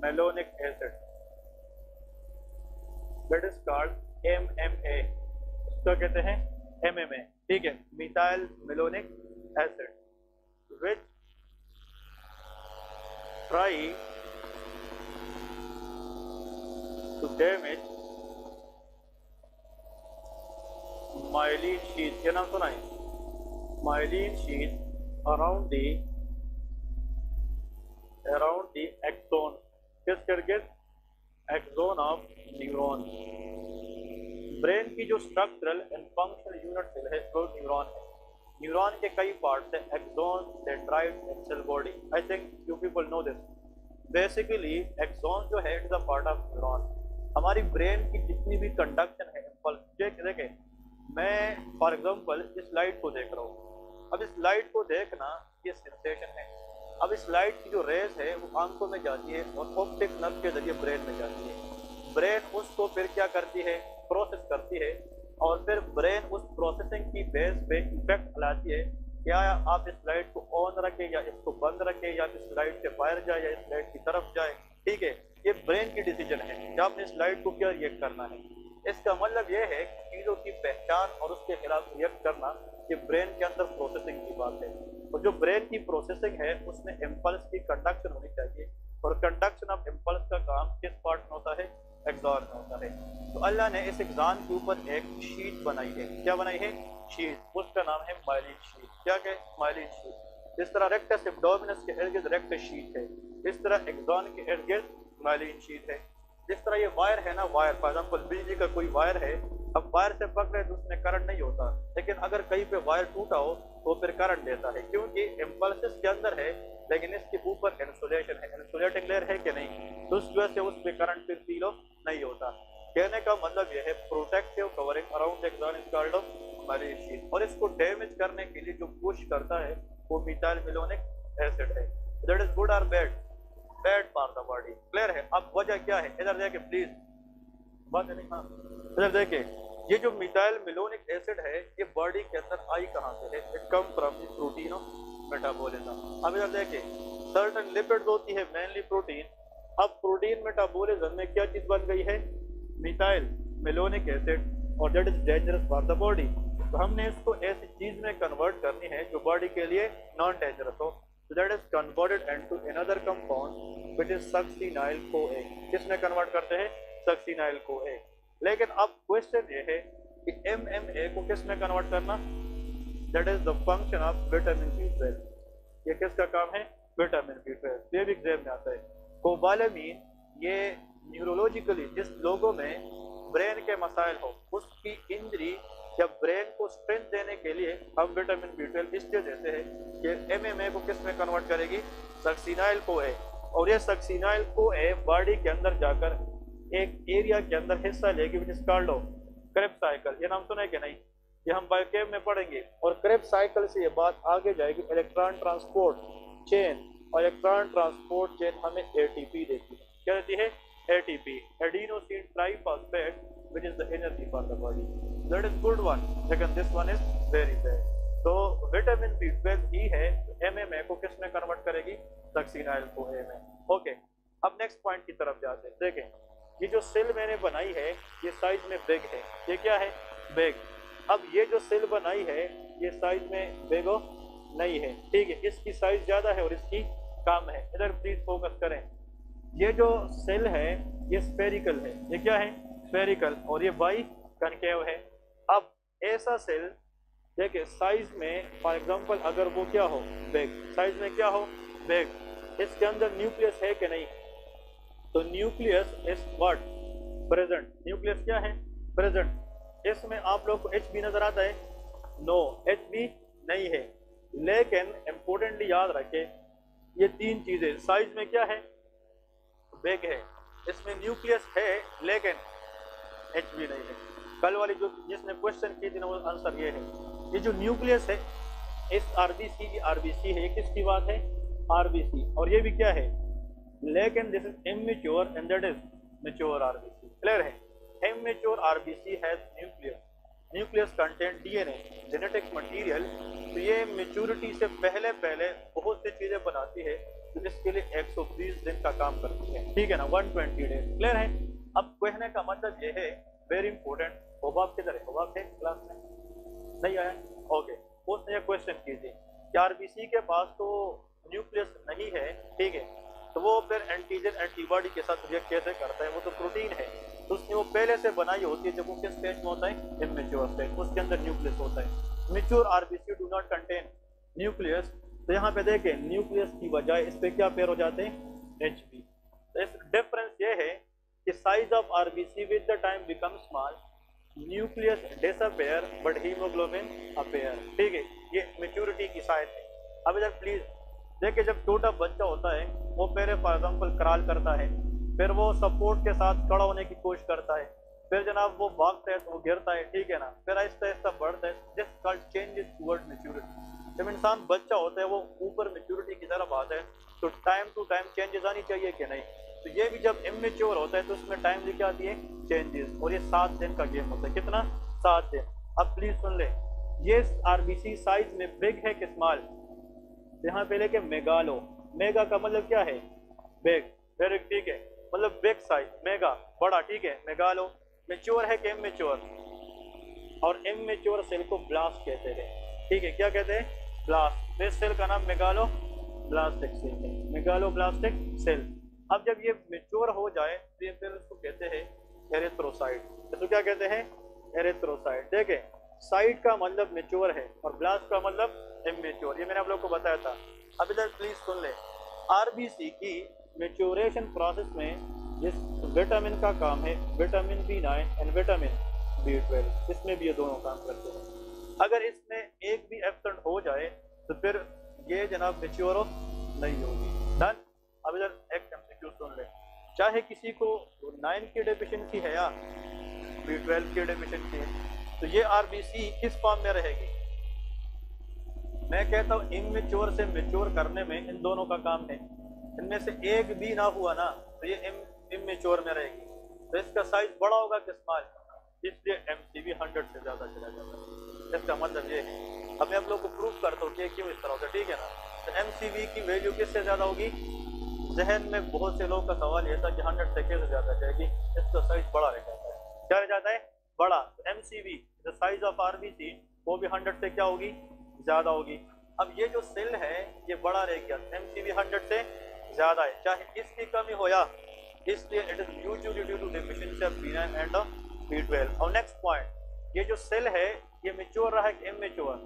malonic acid, that is called MMA, इसको कहते हैं MMA, ठीक है, methyl malonic acid, which try to damage myelin sheath, ये नाम सुना है, myelin sheath around the axon, किस करके, एक्सोन ऑफ न्यूरॉन। ब्रेन की जो स्ट्रक्चरल एंड फंक्शनल यूनिट है वो न्यूरॉन है। न्यूरॉन के कई पार्ट्स है, axon, dendrite and cell body. I think you people know this. Basically axon जो है it is a part of neuron. हमारी ब्रेन की जितनी भी कंडक्शन है, देखें मैं फॉर एग्जांपल इस लाइट को देख रहा हूँ, अब इस लाइट को देखना ये सेंसेशन है। अब इस लाइट की जो रेस है वो आंखों में जाती है और ऑप्टिक नर्व के जरिए ब्रेन में जाती है। ब्रेन उसको फिर क्या करती है, प्रोसेस करती है, और फिर ब्रेन उस प्रोसेसिंग की बेस पे इफेक्ट लाती है, क्या आप इस लाइट को ऑन रखें या इसको बंद रखें, या इस लाइट से बाहर जाए या इस लाइट की तरफ जाए, ठीक है। ये ब्रेन की डिसीजन है कि आपने इस लाइट को क्या रिएक्ट करना है। इसका मतलब ये है कि चीज़ों की पहचान और उसके खिलाफ रिएक्ट करना, ये ब्रेन के अंदर प्रोसेसिंग की बात है। और जो ब्रेन की प्रोसेसिंग है उसमें इम्पल्स की कंडक्शन होनी चाहिए, और कंडक्शन ऑफ इम्पल्स का काम किस पार्ट में होता है, एक्सॉन में होता है। तो अल्लाह ने इस एक्सॉन के ऊपर एक शीट बनाई है। क्या बनाई है? शीट। उसका नाम है माइलिन शीट। क्या है? Myelin sheath. जिस तरह रेक्टस एब्डोमिनस के इर्द गिर्द रेक्टस शीट है, इस तरह एक्सॉन के इर्द गिर्द माइलिन शीट है। जिस तरह ये वायर है ना, वायर फॉर एग्जाम्पल बिजली का कोई वायर है, अब वायर से पकड़े तो उसमें करंट नहीं होता, लेकिन अगर कहीं पे वायर टूटा हो तो फिर करंट देता है, क्योंकि इम्पल्सिस के अंदर है लेकिन इसके ऊपर इंसुलेशन है, इंसुलेटिंग लेयर है कि नहीं, तो उस वजह से उस पर करंट फिर फील नहीं होता। कहने का मतलब यह है protective covering around axon is called myelin sheath. और इसको डैमेज करने के लिए जो पुश करता है वो मिथाइल मेलोनिक एसिड है। दैट इज गुड और bad? Bad for the body. Clear है? अब वजह क्या है, इधर देखे प्लीज, बात नहीं, हाँ इधर देखे, ये जो मिथाइल मेलोनिक एसिड है ये बॉडी के अंदर आई कहाँ से है, it come from the protein of metabolism. अब इधर देखे सर्टेन लिपिड्स होती है, मेनली प्रोटीन। अब प्रोटीन मेटाबॉलिज्म में क्या चीज बन गई है, मिथाइल मेलोनिक एसिड, और that is dangerous for the body. तो हमने इसको ऐसी चीज में कन्वर्ट करनी है जो बॉडी के लिए नॉन डेंजरस हो। So that is converted into another compound which is succinyl CoA। किसमें कन्वर्ट करते हैं? succinyl CoA। लेकिन अब क्वेश्चन ये है कि MMA को किसमें कन्वर्ट करना? That is the function of vitamin B12। ये किसका काम है? Vitamin B12। ये भी एग्जाम में आता है। कोबालामिन ये न्यूरोलॉजिकली जिस लोगों में ब्रेन के मसाइल हो उसकी इंजरी या ब्रेन को स्ट्रेंथ देने के लिए हम विटामिन B12 इसलिए देते हैं कि MMA को किस में कन्वर्ट करेगी? Succinyl CoA। और ये सक्सिनाइल CoA बॉडी के अंदर जाकर एक एरिया के अंदर हिस्सा लेगी which is called Krebs cycle. ये नाम सुना है कि नहीं? ये हम बायोकेम में पढ़ेंगे। और क्रेब्स साइकिल से ये बात आगे जाएगी इलेक्ट्रॉन ट्रांसपोर्ट चेन, और इलेक्ट्रॉन ट्रांसपोर्ट चेन हमें ATP देती है। क्या रहती है? ATP, adenosine triphosphate, which is the energy for the body. That is good one. लेकिन this one is very bad. तो विटामिन B12 ही है MMA को किस में कन्वर्ट करेगी? सक्सीनाइल को A में. ओके, अब नेक्स्ट पॉइंट की तरफ जाते हैं. देखें, ये जो सेल मैंने बनाई है ये साइज में बिग है. ये क्या है? बिग. अब ये जो सेल बनाई है ये साइज में बिग नहीं है, ठीक है. इसकी साइज ज्यादा है और इसकी कम है. इधर प्लीज फोकस करें. ये जो सेल है ये स्फेरिकल है. ये क्या है? स्फेरिकल. और ये बाई कनकेव है. अब ऐसा सेल देखिए साइज में फॉर एग्जांपल अगर वो क्या हो? बिग. साइज में क्या हो? बिग. इसके अंदर न्यूक्लियस है कि नहीं? तो nucleus is what? Present. Nucleus क्या है? प्रेजेंट. इसमें आप लोग को HB नजर आता है? नो, HB नहीं है. लेकिन इंपॉर्टेंटली याद रखें ये तीन चीजें. साइज में क्या है? बिग है. इसमें न्यूक्लियस है लेकिन HB नहीं है. कल वाली जो जिसने क्वेश्चन की थी ना वो आंसर ये है. ये जो न्यूक्लियस है इस RBC की RBC है. ये किसकी बात है? RBC. और ये भी क्या है? लेकिन this is immature and that is mature RBC. Clear है? Immature RBC has nucleus. Nucleus content DNA, genetic material. तो ये मैच्योरिटी से पहले बहुत सी चीजें बनाती है. तो इसके लिए 120 दिन का काम करती है, ठीक है ना? 120 डेज. क्लियर है? अब कहने का मतलब ये है वेरी इंपॉर्टेंट. होबाब किधर है? होबाब है क्लास में? नहीं आया? ओके. उसने ये क्वेश्चन की थी कि RBC के पास तो न्यूक्लियस नहीं है, ठीक है, तो वो फिर एंटीजन एंटीबॉडी के साथ रिएक्ट कैसे करता है? वो तो प्रोटीन है. तो उसने वो पहले से बनाई होती है. जब वो किस स्टेज में होता है? Immature stage. उसके अंदर न्यूक्लियस होता है. Mature RBC do not contain nucleus. तो यहाँ पे देखें न्यूक्लियस की बजाय इस पे क्या पेयर हो जाते हैं? HB. तो इस डिफरेंस ये है कि size of RBC with the time become small, nucleus disappear but haemoglobin appear. ठीक है, ये मैच्योरिटी की साइज है. अब इधर प्लीज देखिए, जब छोटा बच्चा होता है वो पहले फॉर एग्जाम्पल क्रॉल करता है, फिर वो सपोर्ट के साथ खड़ा होने की कोशिश करता है, फिर जनाब वो भागता है तो वो गिरता है, ठीक है ना? फिर आहिस्ता आहिस्ता बढ़ता है. This called changes toward maturity. जब इंसान बच्चा होता है वो ऊपर मैच्योरिटी की तरफ आता है तो टाइम टू टाइम चेंजेस आनी चाहिए कि नहीं? तो ये भी जब इमेच्योर होता है तो उसमें टाइम लिखी आती है चेंजेस. और ये 7 दिन का गेम होता है. कितना? 7 दिन. अब प्लीज सुन ले, ये RBC साइज में बिग है कि स्मॉल? यहाँ पे लेके मेगालो. मेगा का मतलब क्या है? बिग. वेरी ठीक है, मतलब बिग साइज. मेगा बड़ा, ठीक है. मेगालो. मैच्योर है कि इमेच्योर? और इमेच्योर सेल को ब्लास्ट कहते हैं, ठीक है. क्या कहते हैं? ब्लास्ट. इस सेल का नाम मेगालो ब्लास्टिक सेल है. मेगालो ब्लास्टिक सेल. अब जब ये मैच्योर हो जाए तो ये फिर इसको कहते हैं एरिथ्रोसाइट. तो क्या कहते हैं? एरिथ्रोसाइट. देखें, साइट का मतलब मैच्योर है और ब्लास्ट का मतलब इमेच्योर. ये मैंने आप लोग को बताया था. अब इधर प्लीज सुन ले, RBC की मैच्योरेशन प्रोसेस में जिस विटामिन का काम है vitamin B9 and vitamin B12, इसमें भी ये दोनों काम करते हैं. अगर इसमें एक भी एब्सेंट हो जाए तो फिर ये जनाब मैच्योर नहीं होगी. डन. अब इधर एक MCQ सुन ले, चाहे किसी को 9 की डेफिशिएंसी है या B12 की डेफिशिएंसी है, तो ये RBC किस फॉर्म में रहेगी? मैं कहता हूँ इमेच्योर से मैच्योर करने में इन दोनों का काम है. इनमें से एक भी ना हुआ ना तो ये इमेच्योर में रहेगी. तो इसका साइज बड़ा होगा कि स्मॉल? इसलिए MCV 100 से ज्यादा चला जाता है. इसका मतलब ये है. अब मैं आप लोग को प्रूव करता हूँ कि क्यों इस तरह होता है, ठीक है ना? तो MCV की वैल्यू किससे ज्यादा होगी? जहन में बहुत से लोगों का सवाल ये था कि 100 से कैसे ज्यादा जाएगी? इसका साइज बड़ा रह जाता है. क्या रह जाता है? बड़ा. तो MCV the size of RBC वो भी 100 से क्या होगी? ज्यादा होगी. अब ये जो सेल है ये बड़ा रह गया, MCV 100 से ज्यादा है, चाहे इसकी कमी हो या, इसलिए it is usually due to deficiency of B9 and B12. और नेक्स्ट पॉइंट, ये जो सेल है ये मैच्योर रहा है कि इमेच्योर?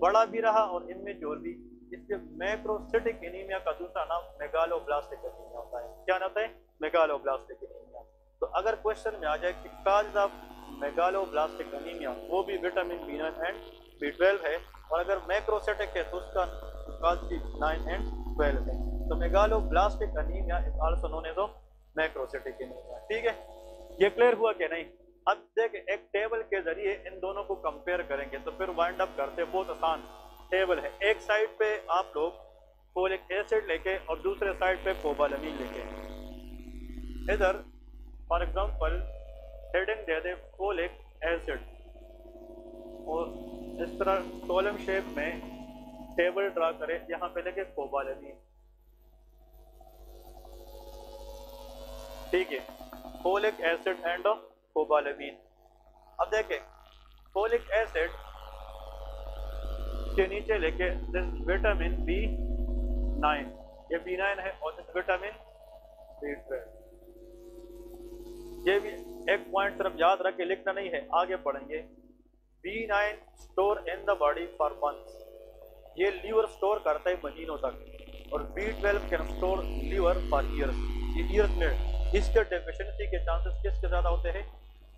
बड़ा भी रहा और इमेच्योर भी. इसलिए मैक्रोसिटिक एनीमिया का दूसरा नाम मेगालोब्लास्टिक एनीमिया होता है. क्या नाम है? Megaloblastic anaemia. तो अगर क्वेश्चन में आ जाए कि काज ऑफ मेगालोब्लास्टिक एनीमिया, वो भी विटामिन B9 एंड B12 है, और अगर मैक्रोसिटिक है तो उसका काज भी 9 एंड 12 है. तो megaloblastic anaemia is also known as macrocytic anaemia. ठीक है, ये क्लियर हुआ कि नहीं? अब देख, एक टेबल के जरिए इन दोनों को कंपेयर करेंगे तो फिर वाइंड अप करते हैं. बहुत आसान टेबल है. एक साइड पे आप लोग फोलिक एसिड लेके और दूसरे साइड पे कोबालामीन लेके, इधर for example heading they they folic acid और इस तरह कॉलम शेप में टेबल ड्रा करें, यहाँ पे लेके कोबालेमिन, ठीक है, फोलिक एसिड एंड कोबालेमिन। अब देखें फोलिक एसिड के नीचे लेके दिस विटामिन B9, ये B9 है, और दिस विटामिन B12। ये भी एक पॉइंट सिर्फ याद रख के लिखना नहीं है, आगे पढ़ेंगे। B9 store in the body for months, ये लीवर स्टोर करता है महीनों तक, और B12 can store liver for years, ये ईयर्स में। इसके डेफिशिएंसी के चांसेस किसके ज़्यादा होते हैं?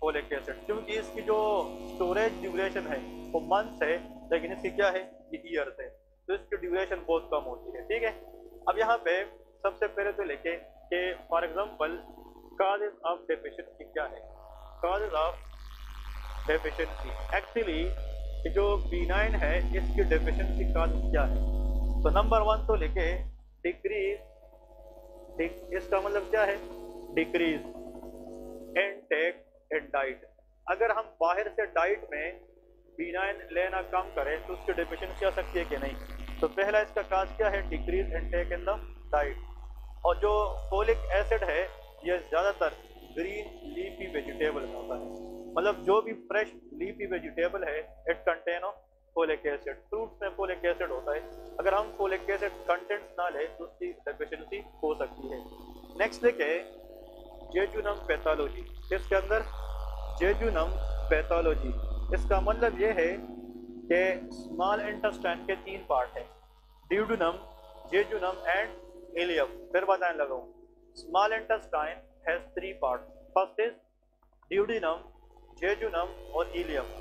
फोलिक एसिड, क्योंकि इसकी जो स्टोरेज ड्यूरेशन है वो मंथ्स है, लेकिन इसकी क्या है? ये ईयर्स है, तो इसकी ड्यूरेशन बहुत कम होती है, ठीक है। अब यहाँ पे सबसे पहले तो लेके कि for example causes of deficiency क्या है? काजेस ऑफ डेफिशिएंसी एक्चुअली जो B9 है इसकी डेफिशिएंसी काजेस क्या है? तो नंबर 1 तो लेके डिक्रीज, इसका मतलब क्या है? Decrease intake in diet. अगर हम बाहर से डाइट में B9 लेना कम करें तो उसकी डेफिशिएंसी आ सकती है कि नहीं? तो पहला इसका काज क्या है? Decrease intake in the diet. और जो फोलिक एसिड है ये ज़्यादातर ग्रीन लीफी वेजिटेबल में होता है, मतलब जो भी फ्रेश लीफी वेजिटेबल है it contain of folic acid. Fruits में फोलिक एसिड होता है, अगर हम फोलिक एसिड कंटेंट्स ना ले तो उसकी डेफिशिएंसी हो सकती है। नेक्स्ट देखे जेजुनम पैथोलॉजी, इसके अंदर जेजुनम पैथोलॉजी, इसका मतलब ये है कि स्मॉल इंटेस्टाइन के 3 पार्ट है, ड्यूडेनम, जेजुनम एंड इलियम। फिर बताने लगा हूँ, small intestine has 3 part, first is duodenum, jejunum और इलियम।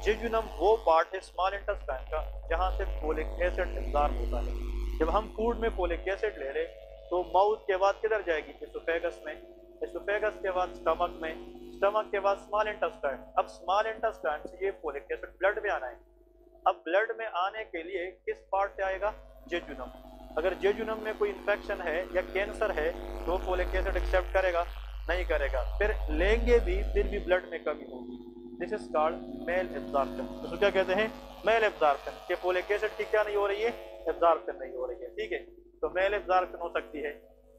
जेजुनम वो पार्ट है स्मॉल इंटेस्टाइन का जहाँ से फोलिक एसिड एब्जॉर्ब होता है। जब हम फूड में फोलिक एसिड ले रहे तो माउथ के बाद किधर जाएगी? एसोफेगस में, एसोफेगस के बाद स्टमक में, स्टमक के बाद स्मॉल इंटेस्टाइन। अब स्मॉल इंटेस्टाइन से ये फोलिक एसिड ब्लड में आना है। अब ब्लड में आने के लिए किस पार्ट से आएगा? जेजुनम। अगर जेजुनम में कोई इन्फेक्शन है या कैंसर है तो फोलिक एसिड एक्सेप्ट करेगा? नहीं करेगा। फिर लेंगे भी, फिर भी ब्लड में कमी होगी। This is called male absorption. तो क्या कहते हैं? मेल एब्जॉर्प्शन, कि फोलिक एसिड की क्या नहीं हो रही है? एब्जॉर्प्शन नहीं हो रही है, ठीक है। तो मेल एब्जॉर्प्शन हो सकती है।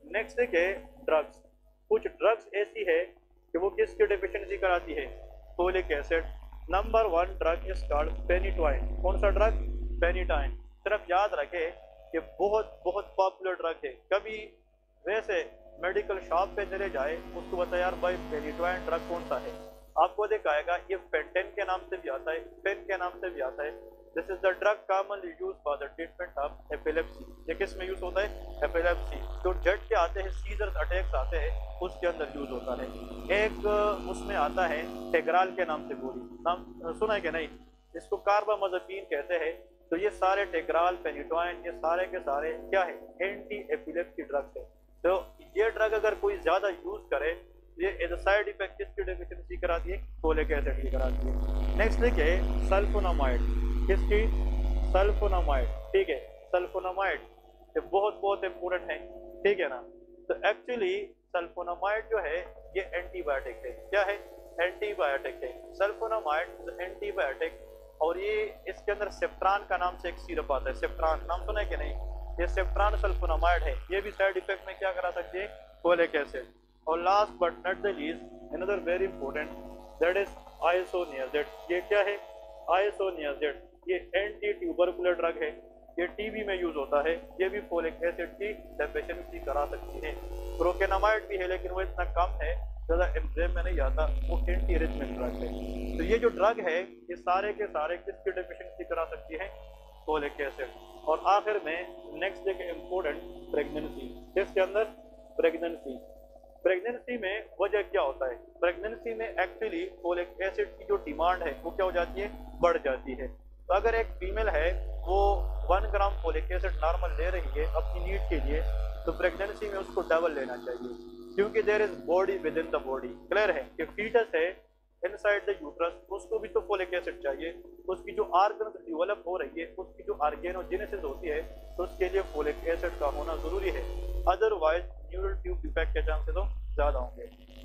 नेक्स्ट है ड्रग्स। कुछ ड्रग्स ऐसी है कि वो किसकी डेफिशिएंसी कराती है? Folic acid. Number 1 drug is called phenytoin. कौन सा ड्रग? फेनिटोइन। सिर्फ याद रखे कि बहुत बहुत पॉपुलर ड्रग है। कभी वैसे मेडिकल शॉप पे चले जाए, उसको बताया यार भाई फेनिटोइन ड्रग कौन सा है, आपको दिखाएगा ये फेंटेन के नाम से भी आता है, फेन के नाम से भी आता है। This is the drug commonly used for the treatment of epilepsy. ये किस में यूज होता है? एपिलेप्सी। जो झटके आते हैं, सीजर्स अटैक्स आते हैं, उसके अंदर यूज होता है। एक उसमें आता है टेग्राल के नाम से गोली, नाम सुना है कि नहीं? इसको कार्बामाज़ेपिन कहते हैं। तो ये सारे टेग्राल, फेनिटोइन, ये सारे के सारे क्या है? एंटी एपिलेप्सी ड्रग्स है। तो ये ड्रग अगर कोई ज्यादा यूज करे, ये एज अ साइड इफेक्ट किसकी डेफिशिएंसी कराती है? फोलिक एसिड की कराती है। नेक्स्ट देखिए सल्फोनामाइड। किसकी? सल्फोनामाइड, ठीक है। सल्फोनामाइड ये बहुत बहुत इंपॉर्टेंट है, ठीक है ना। तो एक्चुअली सल्फोनामाइड जो है ये एंटीबायोटिक है। क्या है? एंटीबायोटिक है। सल्फोनामाइड एंटीबायोटिक, और ये इसके अंदर सेप्ट्रान का नाम से एक सिरप आता है। सेप्ट्रान नाम सुना है कि नहीं? ये सेप्ट्रान सल्फोनामाइड है। ये भी साइड इफेक्ट में क्या करा सकती है? Folic acid. और last but not the least another very important, that is isoniazid. ये क्या है? आइसोनियाजेड ये एंटी ट्यूबरकुलर ड्रग है। ये टीबी में यूज होता है। ये भी फोलिक एसिड की डेफिशिएंसी करा सकती है। प्रोकेनामाइड भी है, लेकिन वो इतना कम है, ज़्यादा एग्जाम में नहीं आता। वो एंटी एरिथमिक ड्रग है। तो ये जो ड्रग है ये सारे के सारे किसकी डेफिशिएंसी करा सकती है? Folic acid. और आखिर में नेक्स्ट देखें इम्पोर्टेंट, प्रेगनेंसी। इसके अंदर प्रेगनेंसी, प्रेगनेंसी में वजह क्या होता है? प्रेगनेंसी में एक्चुअली फोलिक एसिड की जो डिमांड है वो क्या हो जाती है? बढ़ जाती है। तो अगर एक फीमेल है वो 1 ग्राम फोलिक एसिड नॉर्मल ले रही है अपनी नीड के लिए, तो प्रेगनेंसी में उसको डबल लेना चाहिए, क्योंकि there is body within the body. Clear है कि फीटस है इनसाइड द यूट्रस, उसको भी तो फोलिक एसिड चाहिए। उसकी जो आर्गन डेवलप हो रही है, उसकी जो ऑर्गेनोजेनेसिस होती है, तो उसके लिए फोलिक एसिड का होना जरूरी है। अदरवाइज न्यूरल ट्यूब डिफेक्ट के चांसेस ज़्यादा होंगे।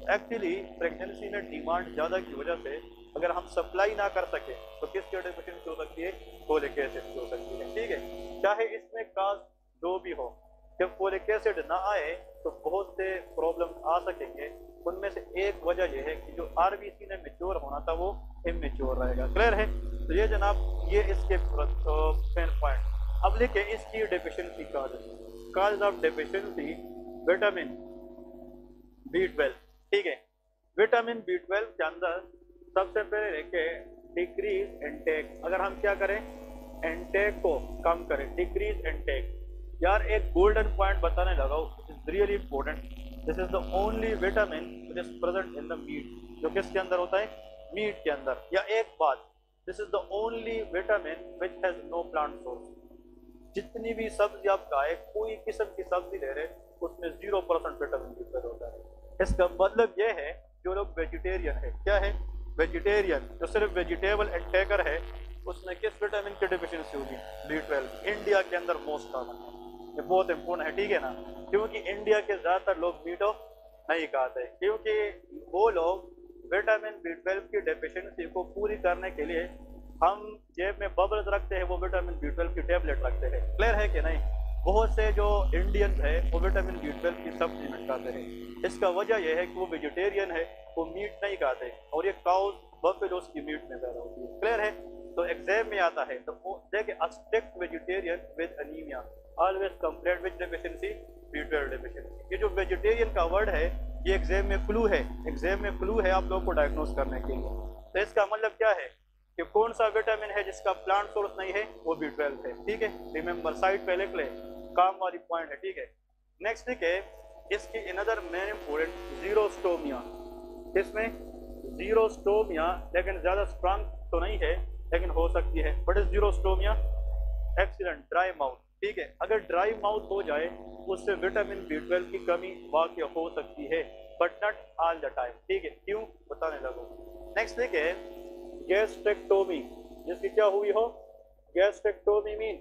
एक्चुअली प्रेगनेंसी में डिमांड ज़्यादा की वजह से अगर हम सप्लाई ना कर सके तो किसकी डेफिशिएंसी हो सकती है? फोलिक एसिड की हो सकती है। ठीक है, चाहे इसमें काज जो भी हो, जब फोलिक एसिड ना आए तो बहुत से प्रॉब्लम आ सकेंगे। उनमें से एक वजह यह है कि जो आरबीसी ने मेच्योर होना था वो इमेच्योर रहेगा। क्लियर है? तो ये जनाब ये इसके मेन पॉइंट। अब लिखे इसकी deficiency cause of deficiency vitamin B12। ठीक है, विटामिन B12 के अंदर सबसे पहले लिखे डिक्रीज इनटेक। अगर हम क्या करें? इनटेक को कम करें, डिक्रीज इनटेक। यार एक गोल्डन पॉइंट बताने लगा हूं, it is really important. This is the only vitamin which is present in the meat, जो किसके अंदर होता है? मीट के अंदर। या एक बात, this is the only vitamin which has no plant source. जितनी भी सब्जी आप खाए, कोई किस्म की सब्जी ले रहे, उसमें 0% विटामिन B12 होता है। इसका मतलब यह है जो लोग वेजिटेरियन है, क्या है? वेजिटेरियन, जो सिर्फ वेजिटेबल इंटेकर है, उसमें किस विटामिन की डेफिशिएंसी होगी? B12। इंडिया के अंदर मोस्ट कॉमन है, ये बहुत इंपॉर्टेंट है। ठीक है ना, क्योंकि इंडिया के ज्यादातर लोग मीट नहीं खाते, क्योंकि वो लोग विटामिन B12 की डेफिशिएंसी को पूरी करने के लिए हम जेब में बबल्स रखते हैं, वो विटामिन B12 की टेबलेट रखते हैं। क्लियर है कि नहीं? बहुत से जो इंडियंस है वो विटामिन B12 की सप्लीमेंट खाते हैं। इसका वजह यह है कि वो वेजिटेरियन है, वो मीट नहीं खाते, और ये काउज बफेलोस की मीट में पैदा होती है। क्लियर है? तो एग्जाम में आता है तो वो देखिए, a strict vegetarian with anaemia always complaint with deficiency B12 deficiency. ये जो वेजिटेरियन का वर्ड है, ये एग्जाम में क्लू है, एग्जाम में क्लू है आप लोगों को डायग्नोस करने के लिए। तो इसका मतलब क्या है कि कौन सा विटामिन है जिसका प्लांट सोर्स नहीं है? वो B12 है। ठीक है, रिमेंबर, साइड पे लिख ले, काम वाली पॉइंट है। ठीक है, नेक्स्ट ठीक है, इसकी अनदर मेन इंपोर्टेंट जीरोस्टोमिया। इसमें जीरोस्टोमिया, लेकिन ज्यादा स्ट्रांग तो नहीं है, लेकिन हो सकती है। But is xerostomia? Excellent, dry mouth. ठीक है, अगर ड्राई माउथ हो जाए उससे विटामिन B12 की कमी वाकई हो सकती है, but not all the time. ठीक है, क्यों? बताने लगो। नेक्स्ट देखिए, गैस्ट्रेक्टोमी, जिसकी क्या हुई हो? Gastrectomy mean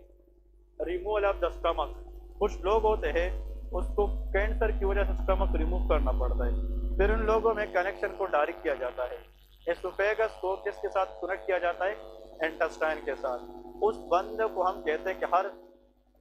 removal of the stomach. कुछ लोग होते हैं उसको कैंसर की वजह से स्टमक रिमूव करना पड़ता है, फिर उन लोगों में कनेक्शन को डायरेक्ट किया जाता है। एसोफेगस को किसके साथ कनेक्ट किया जाता है? इंटेस्टाइन के साथ। उस बंद को हम कहते हैं कि हर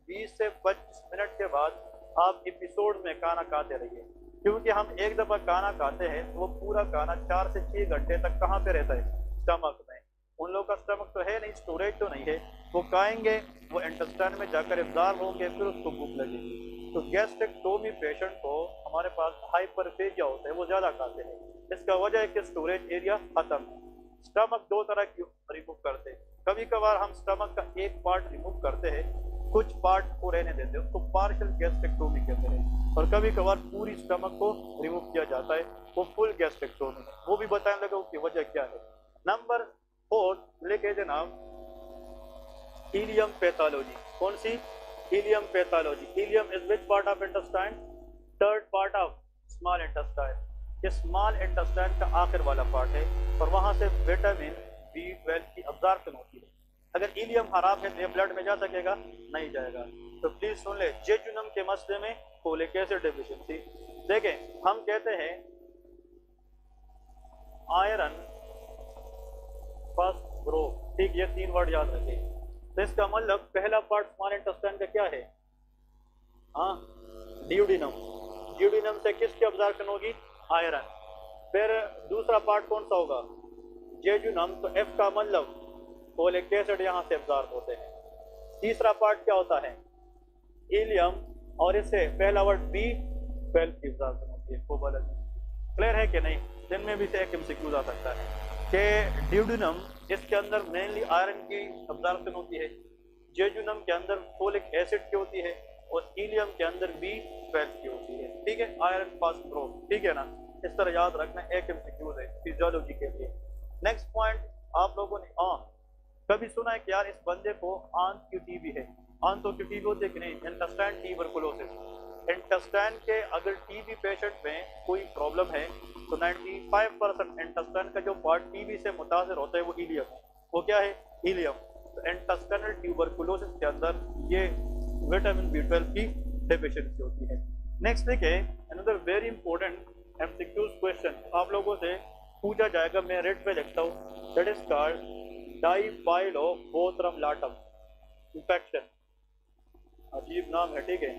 20 से 25 मिनट के बाद आप एपिसोड में खाना खाते रहिए, क्योंकि हम एक दफा खाना खाते हैं तो वो पूरा खाना 4 से 6 घंटे तक कहाँ पे रहता है? स्टमक में। उन लोगों का स्टमक तो है नहीं, स्टोरेज तो नहीं है, वो खाएंगे, वो इंटेस्टाइन में जाकर एब्जॉर्ब होंगे, फिर उसको भूख लगेगी। तो गैस्ट्रेक्टोमी पेशेंट को हमारे पास हाइपरफेजिया होता है, वो ज्यादा खाते हैं। इसका वजह है कि स्टोरेज एरिया खत्म है। स्टमक दो तरह की रिमूव करते हैं, कभी कभार हम स्टमक का एक पार्ट रिमूव करते हैं, कुछ पार्ट को रहने देते हैं, उसको पार्शियल गैस्ट्रेक्टोमी कहते हैं। और कभी कभार पूरी स्टमक को रिमूव किया जाता है, वो फुल गैस्ट्रेक्टोमी है। वो भी बताने लगा उसकी वजह क्या है। नंबर 4 लेके जनाब, हीलियम पैथोलॉजी। कौन सी? Ileum pathology. Ileum is which part of intestine? Third part of small intestine. ये स्मॉल इंटेस्टाइन का आखिर वाला पार्ट है, और वहां से विटामिन B12 की अब्जॉर्प्शन होती है। अगर हीलियम खराब है तो ये ब्लड में जा सकेगा? नहीं जाएगा। तो प्लीज सुन ले, जेजुनम के मसले में फोलिक एसिड डेफिशिएंसी। देखें, हम कहते हैं आयरन फर्स्ट ग्रो। ठीक, ये 3 वर्ड याद रखें। तो इसका मतलब पहला पार्ट स्मॉल इंटेस्टाइन का क्या है? हाँ, ड्यूडिनम। ड्यूडिनम से किसकी अब्जॉर्प्शन होगी? आयरन। फिर दूसरा पार्ट कौन सा होगा? जेजुनम। तो एफ का मतलब फोलिक एसिड यहाँ से अब्जॉर्ब होते हैं। तीसरा पार्ट क्या होता है? हीलियम, और इससे पहला वर्ड B12 की अब्जॉर्प्शन होती है। क्लियर है कि नहीं? दिन में भी से एक एमसीक्यू आ सकता है कि ड्यूडिनम, इसके अंदर मेनली आयरन की अब्जॉर्प्शन होती है, जेजुनम के अंदर फोलिक एसिड की होती है, और हीलियम के अंदर B12 की होती है। ठीक है, आयरन फास्ट ग्रो। ठीक है ना, इस तरह याद रखना, एक एमसीक्यू है फिजियोलॉजी के लिए। नेक्स्ट पॉइंट, आप लोगों ने कभी सुना है कि यार इस बंदे को आंत की टीबी है? आंतों की टीबी होती है कि नहीं? Intestine tuberculosis. इंटेस्टाइन के अगर टीबी पेशेंट में कोई प्रॉब्लम है तो 95% इंटेस्टाइन का जो पार्ट टीबी से मुतासर होता है वो हीलियम है। वो क्या है? हीलियम। तो इंटेस्टाइनल ट्यूबरकुलोसिस के अंदर ये विटामिन B12 की डेफिशिएंसी होती है। नेक्स्ट देखिए, another very important MCQs question आप लोगों से पूछा जाएगा, मैं रेड पे लिखता हूँ, दैट इज कॉल्ड डाइफाइलोबोथ्रमलाटम इंफेक्शन। अजीब नाम है, ठीक है,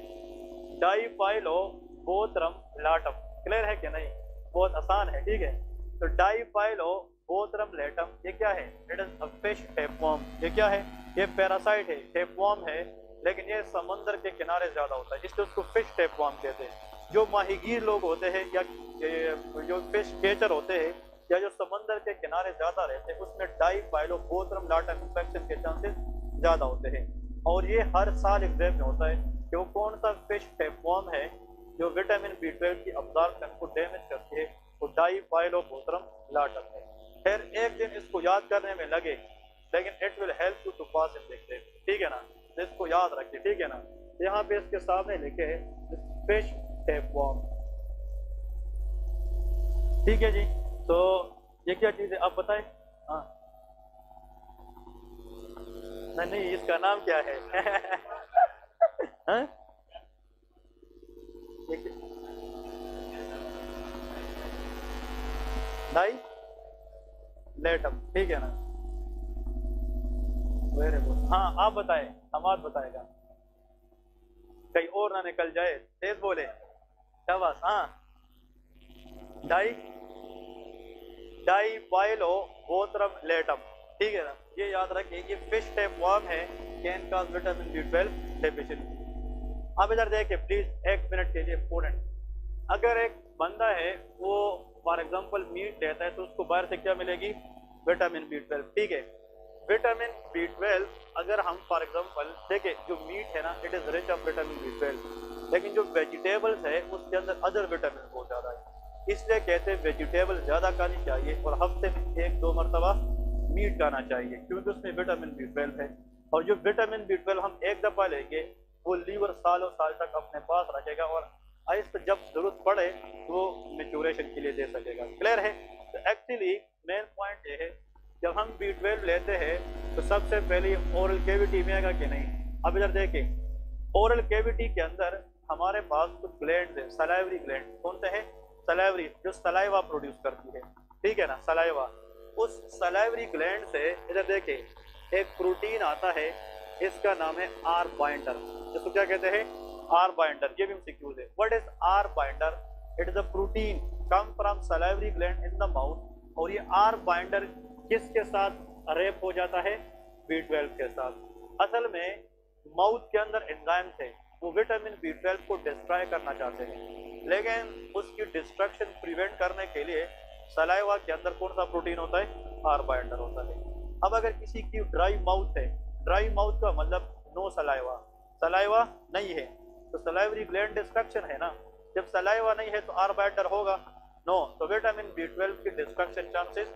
डाइफाइलोबोथ्रमलाटम। क्लियर है कि नहीं? बहुत आसान है, ठीक है। तो डाइफाइलोबोथ्रमलाटम ये क्या है? It is a fish tapeworm. ये क्या है? ये पैरासाइट है, टेपवर्म है, लेकिन ये समंदर के किनारे ज्यादा होता है, इसलिए उसको फिश टेपवर्म कहते हैं। जो माहीगीर लोग होते हैं या जो फिश केचर होते हैं या जो समंदर के किनारे ज्यादा रहते हैं, उसमें डाइफाइलोबोथ्रमलाटम इंफेक्शन के चांसेस ज्यादा होते हैं। और ये हर साल एग्जाम में होता है कि वो कौन सा फिश टेपवर्म है जो विटामिन B12 की अब्जॉर्प्शन को डैमेज करती है, वो डाइफाइलोबोथ्रमलाटम है। खैर एक दिन इसको याद करने में लगे, लेकिन it will help you to pass in the exam, ठीक है ना? तो इसको याद रखिए, ठीक है ना? यहाँ पे इसके सामने लिखे है फिश टेपवर्म, ठीक है जी। तो ये क्या चीज है आप बताएं? हाँ, नहीं इसका नाम क्या है? हाँ? डाई लेटम, ठीक है ना? Very good. हाँ आप बताएं, हमाद बताएगा, कहीं और ना निकल जाए, तेज बोले, शाबाश। हाँ, डाई डाइफाइलोबोथ्रमलाटम, ठीक है ना? ये याद रखिए, ये फिश टेपवर्म है, can cause vitamin B12 deficiency. अब इधर देखिए प्लीज, एक मिनट के लिए इंपोर्टेंट। अगर एक बंदा है वो फॉर एग्जांपल मीट लेता है, तो उसको बाहर से क्या मिलेगी? विटामिन B12, ठीक है। विटामिन B12 अगर हम फॉर एग्जांपल देखें, जो मीट है ना, it is rich of vitamin B12, लेकिन जो वेजिटेबल्स है उसके अंदर अदर विटामिन बहुत ज्यादा है, इसलिए कहते हैं वेजिटेबल ज्यादा खानी चाहिए और हफ्ते में 1-2 मरतबा मीट खाना चाहिए, क्योंकि उसमें विटामिन B12 है। और जो विटामिन B12 हम एक दफा लेंगे, वो लीवर सालों साल तक अपने पास रखेगा और आहिस्ता जब जरूरत पड़े तो मेच्योरेशन के लिए दे सकेगा। क्लियर है? तो एक्चुअली मेन पॉइंट ये है, जब हम B12 लेते हैं तो सबसे पहले ओरल कैविटी में आएगा कि नहीं? अब इधर देखें, ओरल कैविटी के अंदर हमारे पास कुछ ग्लैंड है, सलाइवरी ग्लैंड। कौन से है? सलाइवरी, जो सलाइवा प्रोड्यूस करती है, ठीक है ना? सलाइवा। उस सलाइवरी ग्लैंड से इधर देखें एक प्रोटीन आता है, इसका नाम है आर बाइंडर। इसको क्या कहते हैं? R binder. ये भी एमसीक्यूज है। What is R binder? It is a protein come from salivary gland in the mouth. और ये आर बाइंडर किसके साथ रेप हो जाता है? B12 के साथ। असल में माउथ के अंदर एंजाइम्स है, वो विटामिन B12 को डिस्ट्रॉय करना चाहते हैं, लेकिन उसकी डिस्ट्रक्शन प्रिवेंट करने के लिए सलाइवा के अंदर कौन सा प्रोटीन होता है? आर बाइंडर होता है। अब अगर किसी की ड्राई माउथ है, ड्राई माउथ का मतलब नो सलाइवा, सलाइवा नहीं है, तो सलाइवरी ग्लैंड डिस्ट्रक्शन है ना। जब सलाइवा नहीं है तो आर बाइंडर होगा? नो। तो विटामिन B12 की डिस्ट्रक्शन चांसेस,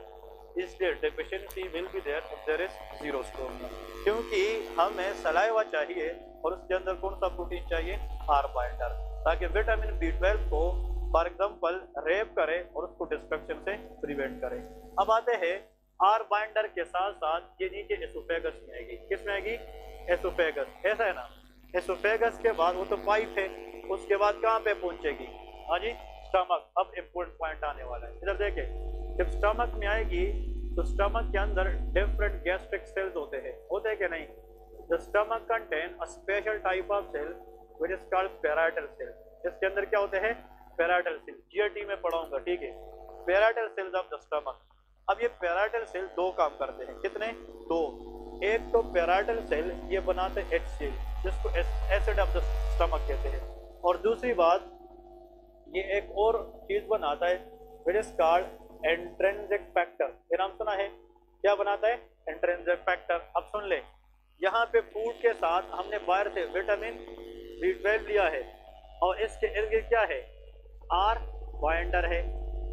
इसलिए deficiency will be there if there is zero store, क्योंकि हमें सलाइवा चाहिए और उसके अंदर कौन सा प्रोटीन चाहिए? आर बाइंडर, ताकि विटामिन B12 को फॉर एग्जांपल रेप करे और उसको डिस्ट्रक्शन से प्रिवेंट करे। अब आते हैं आर बाइंडर के साथ साथ ये नीचे एसोफेगस में आएगी। किस में आएगी? एसोफेगस, ऐसा है ना? एसोफेगस के बाद वो तो पाइप है, उसके बाद कहाँ पे पहुंचेगी? हाँ जी, स्टमक। अब इम्पोर्टेंट पॉइंट आने वाला है, इधर देखें। जब स्टमक में आएगी तो स्टमक के अंदर डिफरेंट गैस्ट्रिक सेल्स होते हैं कि नहीं? The stomach contain a special type of cell which is called parietal cell. इसके अंदर क्या होते हैं? Parietal cell. जीआईटी में पढ़ाऊंगा, ठीक है? Parietal cells of the stomach. अब ये पैराइटल सेल दो काम करते हैं। कितने? दो। एक तो पैराइटल सेल ये बनाते हैं HCl, जिसको एसिड ऑफ द स्टमक कहते हैं, और दूसरी बात ये एक और चीज बनाता है which is called intrinsic factor. ये नाम सुना है? क्या बनाता है? Intrinsic factor. अब सुन ले, यहाँ पे फूड के साथ हमने बाहर से विटामिन B12 लिया है और इसके इर्द गिर्द क्या है? आर बाइंडर है।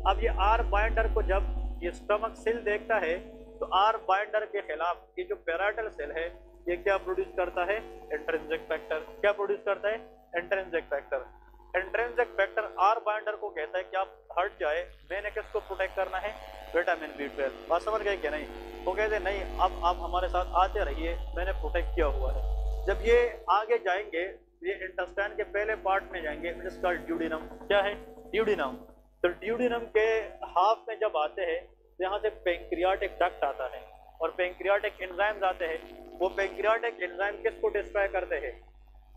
अब ये आर बाइंडर को जब ये स्टमक सेल देखता है तो आर बाइंडर के खिलाफ ये जो पैराइटल सेल है ये क्या प्रोड्यूस करता है? Intrinsic factor. क्या प्रोड्यूस करता है? Intrinsic factor. Intrinsic factor R binder को कहता है कि आप हट जाए, मैंने किसको प्रोटेक्ट करना है? Vitamin B12। बात समझ गए क्या नहीं? वो कहते नहीं, अब आप हमारे साथ आते रहिए, मैंने प्रोटेक्ट किया हुआ है। जब ये आगे जाएंगे, ये इंटेस्टाइन के पहले पार्ट में जाएंगे, इट इज कॉल्ड ड्यूडेनम। क्या है? ड्यूडेनम। तो ड्यूडेनम के हाफ में जब आते हैं तो यहाँ से पेंक्रियाटिक डक्ट आता है और पेंक्रियाटिक एंजाइम्स आते हैं। वो पेंक्रियाटिक एंजाइम किसको डिस्ट्रॉय करते हैं?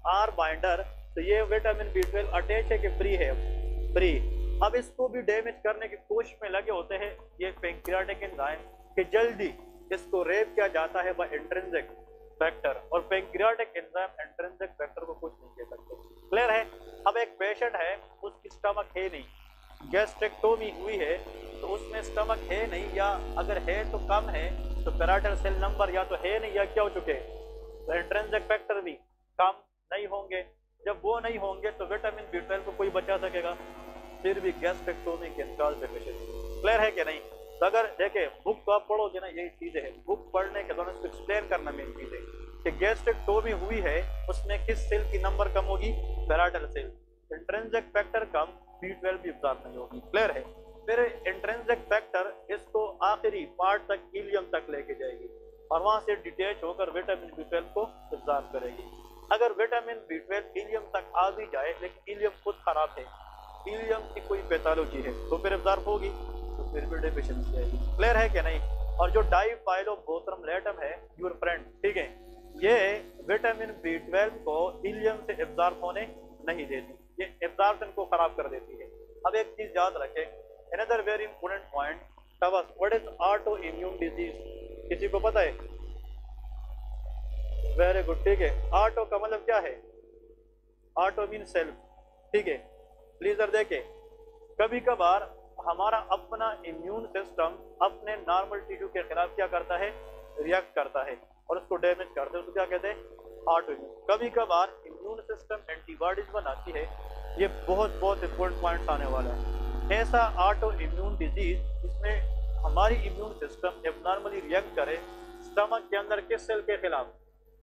R binder. तो ये विटामिन बी 12 अटैच है कि फ्री है? फ्री। अब इसको भी डैमेज करने की कोशिश में लगे होते हैं ये पेंक्रियाटिक एंजाइम कि जल्दी इसको रेप किया जाता है बाय इंट्रिंसिक फैक्टर, और पेंक्रियाटिक एंजाइम इंट्रिंसिक फैक्टर को कुछ नहीं कह सकते। क्लियर है? अब एक पेशेंट है, उसकी स्टमक है नहीं, गैस्ट्रेक्टोमी हुई है, तो उसमें स्टमक है नहीं, या अगर है तो कम है, तो पैराइटल सेल नंबर या तो है नहीं या क्या हो चुके हैं, तो इंट्रिंसिक फैक्टर भी कम नहीं होंगे। जब वो नहीं होंगे तो विटामिन बी 12 को कोई बचा सकेगा? फिर भी gastrectomy can cause deficiency. Clear है कि नहीं? तो अगर देखे बुक तो आप पढ़ोगे ना, यही चीजें है, बुक पढ़ने के दौरान इसको एक्सप्लेन करना मेन चीज है कि गैस्ट्रेक्टोमी हुई है, उसमें किस सेल की नंबर कम होगी? Parietal cell. इंट्रिंसिक फैक्टर कम, बी 12 भी एब्जॉर्ब नहीं होगी। क्लियर है? फिर इंट्रिंसिक फैक्टर इसको आखिरी पार्ट तक, इलियम तक लेके जाएगी और वहां से डिटेच होकर विटामिन बी 12 को एब्जॉर्ब करेगी। अगर विटामिन बी 12 इलियम तक आ भी जाए लेकिन इलियम खुद खराब है, इलियम की कोई पैथोलॉजी है, तो फिर एब्जॉर्ब होगी, तो फिर भी डेफिशिएंसी आएगी। क्लियर है कि नहीं? और जो डाइफाइलोबोथ्रमलेटम है योर फ्रेंड, ठीक है, ये विटामिन बी 12 को इलियम से एब्जॉर्ब होने नहीं देती, ये एब्जॉर्प्शन को खराब कर देती है। अब एक चीज याद रखें, another very important point, what is auto immune disease? किसी को पता है? वेरी गुड, ठीक है। ऑटो का मतलब क्या है? ऑटो मीन सेल्फ, ठीक है। प्लीज देखे, कभी कभार हमारा अपना इम्यून सिस्टम अपने नॉर्मल टिश्यू के खिलाफ क्या करता है? रिएक्ट करता है और उसको डैमेज करते हैं, उसको क्या कहते हैं? Auto immune. कभी कभार इम्यून सिस्टम एंटीबॉडीज बनाती है, ये बहुत बहुत इंपॉर्टेंट पॉइंट आने वाला है। ऐसा ऑटो इम्यून डिजीज जिसमें हमारी इम्यून सिस्टम एबनॉर्मली रिएक्ट करे स्टमक के अंदर किस सेल के खिलाफ?